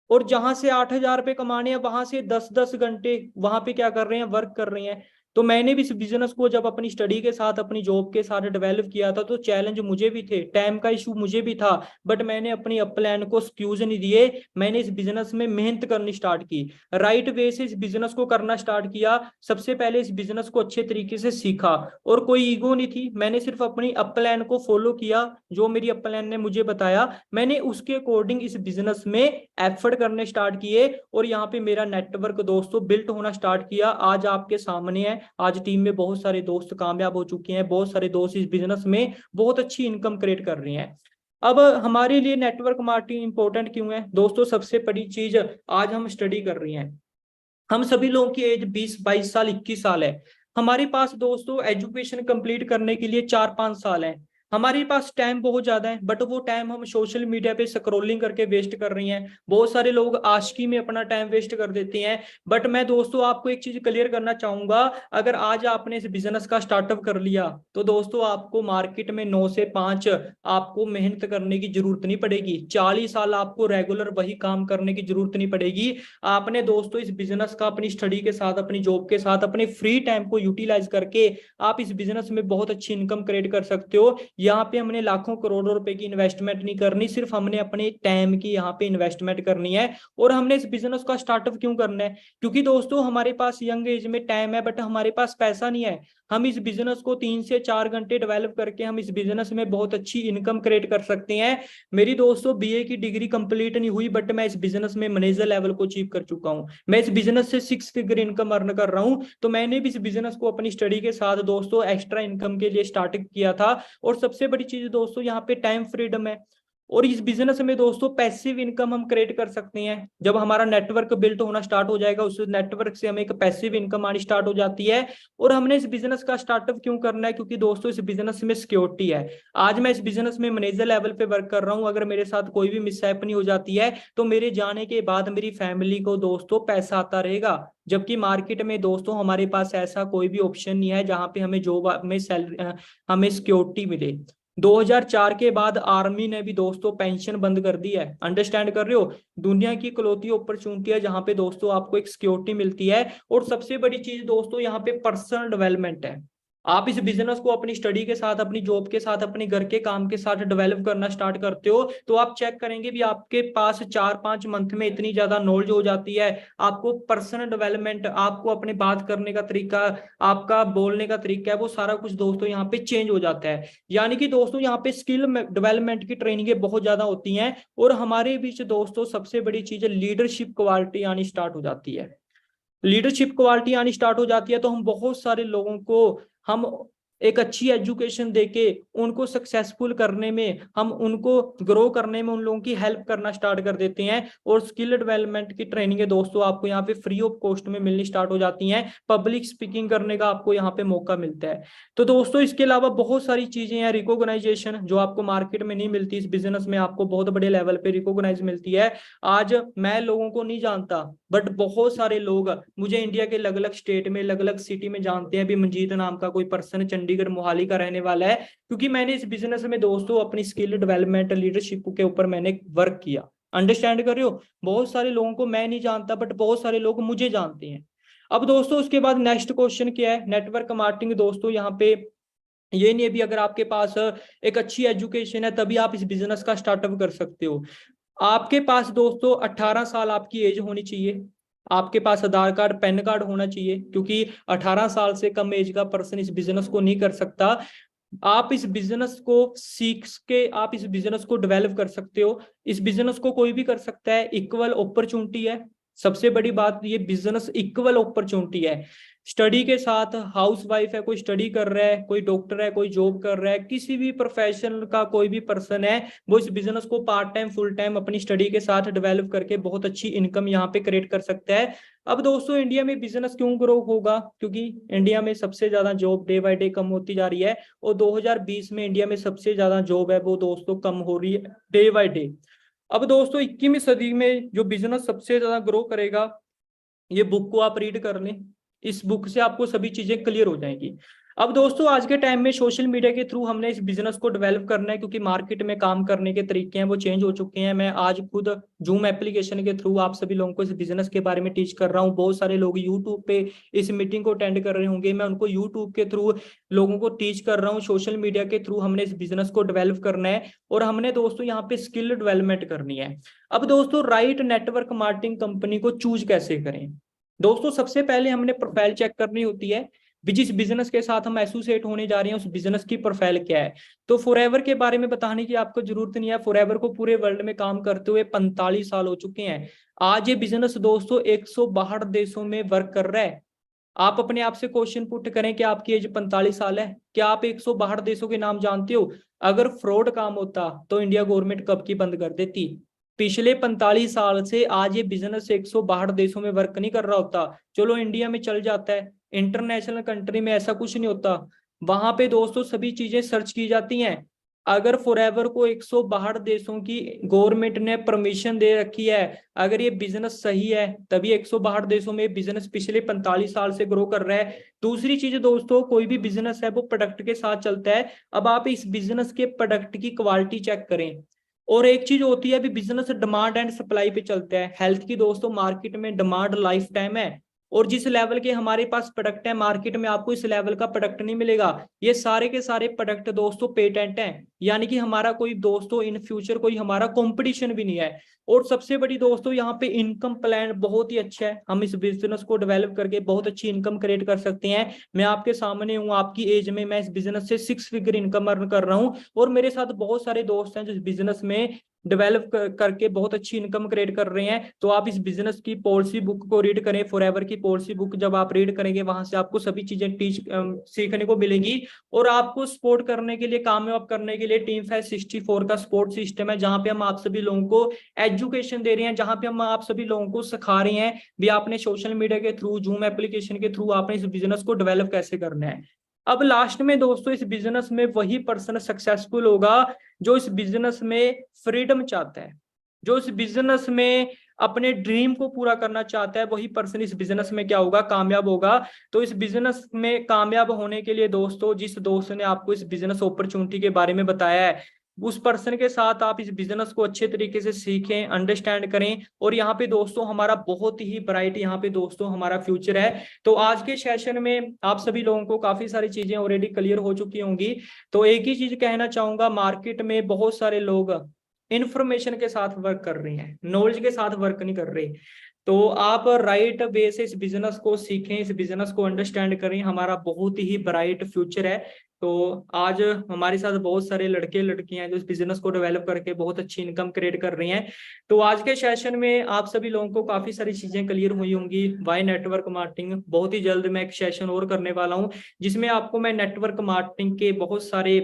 [SPEAKER 2] और जहां से 8,000 रुपये कमाने हैं वहां से 10-10 घंटे वहां पे क्या कर रहे हैं, वर्क कर रहे हैं। तो मैंने भी इस बिजनेस को जब अपनी स्टडी के साथ, अपनी जॉब के साथ डेवलप किया था, तो चैलेंज मुझे भी थे, टाइम का इशू मुझे भी था, बट मैंने अपनी अप प्लान को एक्सक्यूज नहीं दिए, मैंने इस बिजनेस में मेहनत करनी स्टार्ट की, राइट वे से इस बिजनेस को करना स्टार्ट किया। सबसे पहले इस बिजनेस को अच्छे तरीके से सीखा, और कोई ईगो नहीं थी, मैंने सिर्फ अपनी अप प्लान को फॉलो किया, जो मेरी अप प्लान ने मुझे बताया मैंने उसके अकॉर्डिंग इस बिजनेस में एफर्ट करने स्टार्ट किए, और यहाँ पे मेरा नेटवर्क दोस्तों बिल्ट होना स्टार्ट किया। आज आपके सामने है, आज टीम में बहुत सारे दोस्त कामयाब हो चुके हैं, बहुत सारे दोस्त इस बिजनेस में बहुत अच्छी इनकम क्रिएट कर रहे हैं। अब हमारे लिए नेटवर्क मार्केटिंग इंपॉर्टेंट क्यों है दोस्तों, सबसे बड़ी चीज, आज हम स्टडी कर रहे हैं, हम सभी लोगों की एज 20-22 साल, 21 साल है, हमारे पास दोस्तों एजुकेशन कंप्लीट करने के लिए 4-5 साल है, हमारे पास टाइम बहुत ज्यादा है, बट वो टाइम हम सोशल मीडिया पे स्क्रॉलिंग करके वेस्ट कर रही हैं। बहुत सारे लोग आशिकी में अपना टाइम वेस्ट कर देते हैं। बट मैं दोस्तों आपको एक चीज क्लियर करना चाहूंगा, अगर आज आपने इस बिजनेस का स्टार्टअप कर लिया तो दोस्तों आपको मार्केट में 9 से 5 आपको मेहनत करने की जरूरत नहीं पड़ेगी, 40 साल आपको रेगुलर वही काम करने की जरूरत नहीं पड़ेगी। आपने दोस्तों इस बिजनेस का अपनी स्टडी के साथ, अपनी जॉब के साथ, अपने फ्री टाइम को यूटिलाइज करके आप इस बिजनेस में बहुत अच्छी इनकम क्रिएट कर सकते हो। यहाँ पे हमने लाखों करोड़ों रुपए की इन्वेस्टमेंट नहीं करनी, सिर्फ हमने अपने टाइम की यहाँ पे इन्वेस्टमेंट करनी है। और हमने इस बिजनेस का स्टार्टअप क्यों करना है, क्योंकि दोस्तों हमारे पास यंग एज में टाइम है बट हमारे पास पैसा नहीं है। हम इस बिजनेस को 3 से 4 घंटे डेवलप करके हम इस बिजनेस में बहुत अच्छी इनकम क्रिएट कर सकते हैं। मेरी दोस्तों बीए की डिग्री कंप्लीट नहीं हुई, बट मैं इस बिजनेस में मैनेजर लेवल को अचीव कर चुका हूं, मैं इस बिजनेस से 6 फिगर इनकम अर्न कर रहा हूं। तो मैंने भी इस बिजनेस को अपनी स्टडी के साथ दोस्तों एक्स्ट्रा इनकम के लिए स्टार्ट किया था। और सबसे बड़ी चीज दोस्तों यहाँ पे टाइम फ्रीडम है, और इस बिजनेस में दोस्तों पैसिव इनकम हम क्रिएट कर सकते हैं। जब हमारा नेटवर्क बिल्ट होना स्टार्ट हो जाएगा, उस नेटवर्क से हमें एक पैसिव इनकम आनी स्टार्ट हो जाती है। और हमने इस बिजनेस का स्टार्टअप क्यों करना है, क्योंकि दोस्तों इस बिजनेस में सिक्योरिटी है। आज मैं इस बिजनेस में मैनेजर लेवल पे वर्क कर रहा हूं, अगर मेरे साथ कोई भी मिसहैपनिंग हो जाती है तो मेरे जाने के बाद मेरी फैमिली को दोस्तों पैसा आता रहेगा। जबकि मार्केट में दोस्तों हमारे पास ऐसा कोई भी ऑप्शन नहीं है जहां पे हमें जॉब में सैलरी, हमें सिक्योरिटी मिले। 2004 के बाद आर्मी ने भी दोस्तों पेंशन बंद कर दी है, अंडरस्टैंड कर रहे हो। दुनिया की इकलौती अपॉर्चुनिटी है जहां पे दोस्तों आपको एक सिक्योरिटी मिलती है। और सबसे बड़ी चीज दोस्तों यहाँ पे पर्सनल डेवलपमेंट है। आप इस बिजनेस को अपनी स्टडी के साथ, अपनी जॉब के साथ, अपने घर के काम के साथ डेवलप करना स्टार्ट करते हो तो आप चेक करेंगे भी आपके पास 4-5 मंथ में इतनी ज्यादा नॉलेज हो जाती है। आपको पर्सनल डेवलपमेंट, आपको अपने बात करने का तरीका, आपका बोलने का तरीका है, वो सारा कुछ दोस्तों यहाँ पे चेंज हो जाता है। यानी कि दोस्तों यहाँ पे स्किल डेवलपमेंट की ट्रेनिंगें बहुत ज्यादा होती हैं। और हमारे बीच दोस्तों सबसे बड़ी चीज है लीडरशिप क्वालिटी आनी स्टार्ट हो जाती है। लीडरशिप क्वालिटी आनी स्टार्ट हो जाती है तो हम बहुत सारे लोगों को, हम एक अच्छी एजुकेशन देके उनको सक्सेसफुल करने में, हम उनको ग्रो करने में उन लोगों की हेल्प करना स्टार्ट कर देते हैं। और स्किल डेवलपमेंट की ट्रेनिंग है दोस्तों आपको यहाँ पे फ्री ऑफ कॉस्ट में मिलनी स्टार्ट हो जाती हैं। पब्लिक स्पीकिंग करने का आपको यहाँ पे मौका मिलता है। तो दोस्तों इसके अलावा बहुत सारी चीजें हैं, रिकॉग्नाइजेशन जो आपको मार्केट में नहीं मिलती, इस बिजनेस में आपको बहुत बड़े लेवल पे रिकॉग्नाइज मिलती है। आज मैं लोगों को नहीं जानता बट बहुत सारे लोग मुझे इंडिया के अलग अलग स्टेट में, अलग अलग सिटी में जानते हैं भी मंजीत नाम का कोई पर्सन चंडीगढ़ मोहाली का रहने वाला है, क्योंकि मैंने इस बिजनेस में दोस्तों अपनी स्किल डेवलपमेंट लीडरशिप के ऊपर मैंने वर्क किया। अंडरस्टैंड कर रहे हो? बहुत सारे लोगों को मैं नहीं जानता बट बहुत सारे लोग मुझे जानते हैं। अब दोस्तों उसके बाद नेक्स्ट क्वेश्चन क्या है? Network marketing. दोस्तों यहाँ पे ये नहीं है भी अगर आपके पास एक अच्छी एजुकेशन है तभी आप इस बिजनेस का स्टार्टअप कर सकते हो। आपके पास दोस्तों 18 साल आपकी एज होनी चाहिए, आपके पास आधार कार्ड पैन कार्ड होना चाहिए, क्योंकि 18 साल से कम एज का पर्सन इस बिजनेस को नहीं कर सकता। आप इस बिजनेस को सीख के आप इस बिजनेस को डेवलप कर सकते हो। इस बिजनेस को कोई भी कर सकता है, इक्वल अपॉर्चुनिटी है। सबसे बड़ी बात, ये बिजनेस इक्वल अपॉर्चुनिटी है। स्टडी के साथ, हाउस वाइफ है, कोई स्टडी कर रहा है, कोई डॉक्टर है, कोई जॉब कर रहा है, किसी भी प्रोफेशन का कोई भी पर्सन है, वो इस बिजनेस को पार्ट टाइम फुल टाइम अपनी स्टडी के साथ डेवलप करके बहुत अच्छी इनकम यहाँ पे क्रिएट कर सकता है। अब दोस्तों इंडिया में बिजनेस क्यों ग्रो होगा? क्योंकि इंडिया में सबसे ज्यादा जॉब डे बाय डे कम होती जा रही है और 2020 में इंडिया में सबसे ज्यादा जॉब है वो दोस्तों कम हो रही है डे बाय डे। अब दोस्तों 21वीं सदी में जो बिजनेस सबसे ज्यादा ग्रो करेगा, ये बुक को आप रीड कर लें, इस बुक से आपको सभी चीजें क्लियर हो जाएंगी। अब दोस्तों आज के टाइम में सोशल मीडिया के थ्रू हमने इस बिजनेस को डेवलप करना है, क्योंकि मार्केट में काम करने के तरीके हैं वो चेंज हो चुके हैं। मैं आज खुद जूम एप्लीकेशन के थ्रू आप सभी लोगों को इस बिजनेस के बारे में टीच कर रहा हूँ। बहुत सारे लोग यूट्यूब पे इस मीटिंग को अटेंड कर रहे होंगे, मैं उनको यूट्यूब के थ्रू लोगों को टीच कर रहा हूँ। सोशल मीडिया के थ्रू हमने इस बिजनेस को डेवलप करना है और हमने दोस्तों यहाँ पे स्किल डेवलपमेंट करनी है। अब दोस्तों राइट नेटवर्क मार्केटिंग कंपनी को चूज कैसे करें? दोस्तों सबसे पहले हमने प्रोफाइल चेक करनी होती है, जिस बिजनेस के साथ हम एसोसिएट होने जा रहे हैं उस बिजनेस की प्रोफाइल क्या है। तो फॉरएवर के बारे में बताने की आपको जरूरत नहीं है, फॉरएवर को पूरे वर्ल्ड में काम करते हुए 45 साल हो चुके हैं। आज ये बिजनेस दोस्तों 162 देशों में वर्क कर रहा है। आप अपने आप से क्वेश्चन पुट करें कि आपकी एज 45 साल है, क्या आप 162 देशों के नाम जानते हो? अगर फ्रॉड काम होता तो इंडिया गवर्नमेंट कब की बंद कर देती। पिछले 45 साल से आज ये बिजनेस 162 देशों में वर्क नहीं कर रहा होता। चलो इंडिया में चल जाता है, इंटरनेशनल कंट्री में ऐसा कुछ नहीं होता। वहां पे दोस्तों सभी चीजें सर्च की जाती हैं। अगर फॉरएवर को 162 देशों की गवर्नमेंट ने परमिशन दे रखी है, अगर ये बिजनेस सही है तभी 162 देशों में बिजनेस पिछले 45 साल से ग्रो कर रहा है। दूसरी चीज दोस्तों, कोई भी बिजनेस है वो प्रोडक्ट के साथ चलता है। अब आप इस बिजनेस के प्रोडक्ट की क्वालिटी चेक करें। और एक चीज होती है, अभी बिजनेस डिमांड एंड सप्लाई पे चलता है। हेल्थ की दोस्तों मार्केट में डिमांड लाइफ टाइम है, और जिस लेवल के हमारे पास प्रोडक्ट है मार्केट में आपको इस लेवल का प्रोडक्ट नहीं मिलेगा। ये सारे के सारे प्रोडक्ट दोस्तों पेटेंट हैं, यानी कि हमारा कोई दोस्तों इन फ्यूचर कोई हमारा कंपटीशन भी नहीं है। और सबसे बड़ी दोस्तों यहाँ पे इनकम प्लान बहुत ही अच्छा है, हम इस बिजनेस को डेवलप करके बहुत अच्छी इनकम क्रिएट कर सकते हैं। मैं आपके सामने हूँ, आपकी एज में मैं इस बिजनेस से 6 फिगर इनकम अर्न कर रहा हूँ, और मेरे साथ बहुत सारे दोस्त हैं जो इस बिजनेस में डेवलप करके बहुत अच्छी इनकम क्रिएट कर रहे हैं। तो आप इस बिजनेस की पॉलिसी बुक को रीड करें, फॉरएवर की पॉलिसी बुक जब आप रीड करेंगे वहां से आपको सभी चीजें सीखने को मिलेंगी। और आपको सपोर्ट करने के लिए, कामयाब करने के लिए टीम 564 का सपोर्ट सिस्टम है, जहां पे हम आप सभी लोगों को एजुकेशन दे रहे हैं, जहां पे हम आप सभी लोगों को सिखा रहे हैं भी आपने सोशल मीडिया के थ्रू, जूम एप्लीकेशन के थ्रू आपने इस बिजनेस को डेवलप कैसे करना है। अब लास्ट में दोस्तों इस बिजनेस में वही पर्सन सक्सेसफुल होगा जो इस बिजनेस में फ्रीडम चाहता है, जो इस बिजनेस में अपने ड्रीम को पूरा करना चाहता है, वही पर्सन इस बिजनेस में क्या होगा, कामयाब होगा। तो इस बिजनेस में कामयाब होने के लिए दोस्तों, जिस दोस्त ने आपको इस बिजनेस अपॉर्चुनिटी के बारे में बताया है, उस पर्सन के साथ आप इस बिजनेस को अच्छे तरीके से सीखें, अंडरस्टैंड करें। और यहाँ पे दोस्तों हमारा बहुत ही ब्राइट यहाँ पे दोस्तों हमारा फ्यूचर है। तो आज के सेशन में आप सभी लोगों को काफी सारी चीजें ऑलरेडी क्लियर हो चुकी होंगी। तो एक ही चीज कहना चाहूंगा, मार्केट में बहुत सारे लोग इंफॉर्मेशन के साथ वर्क कर रहे हैं, नॉलेज के साथ वर्क नहीं कर रहे। तो आप राइट वे से इस बिजनेस को सीखें, इस बिजनेस को अंडरस्टैंड करें, हमारा बहुत ही ब्राइट फ्यूचर है। तो आज हमारे साथ बहुत सारे लड़के लड़कियां हैं जो इस बिजनेस को डेवलप करके बहुत अच्छी इनकम क्रिएट कर रही हैं। तो आज के सेशन में आप सभी लोगों को काफी सारी चीजें क्लियर हुई होंगी। वाई नेटवर्क मार्केटिंग, बहुत ही जल्द मैं एक सेशन और करने वाला हूं जिसमें आपको मैं नेटवर्क मार्केटिंग के बहुत सारे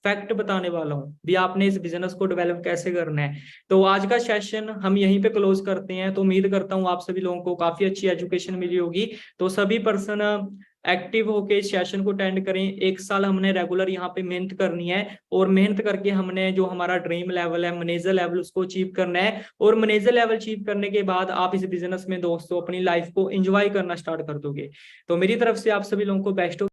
[SPEAKER 2] फैक्ट बताने वाला हूं भी, आपने इस बिजनेस को डेवलप कैसे करना है। तो आज का सेशन हम यहीं पे क्लोज करते हैं। तो उम्मीद करता हूं आप सभी लोगों को काफी अच्छी एजुकेशन मिली होगी। तो सभी पर्सन एक्टिव होके इस सेशन को अटेंड करें। एक साल हमने रेगुलर यहाँ पे मेहनत करनी है और मेहनत करके हमने जो हमारा ड्रीम लेवल है, मैनेजर लेवल, उसको अचीव करना है। और मैनेजर लेवल अचीव करने के बाद आप इस बिजनेस में दोस्तों अपनी लाइफ को एंजॉय करना स्टार्ट कर दोगे। तो मेरी तरफ से आप सभी लोगों को बेस्ट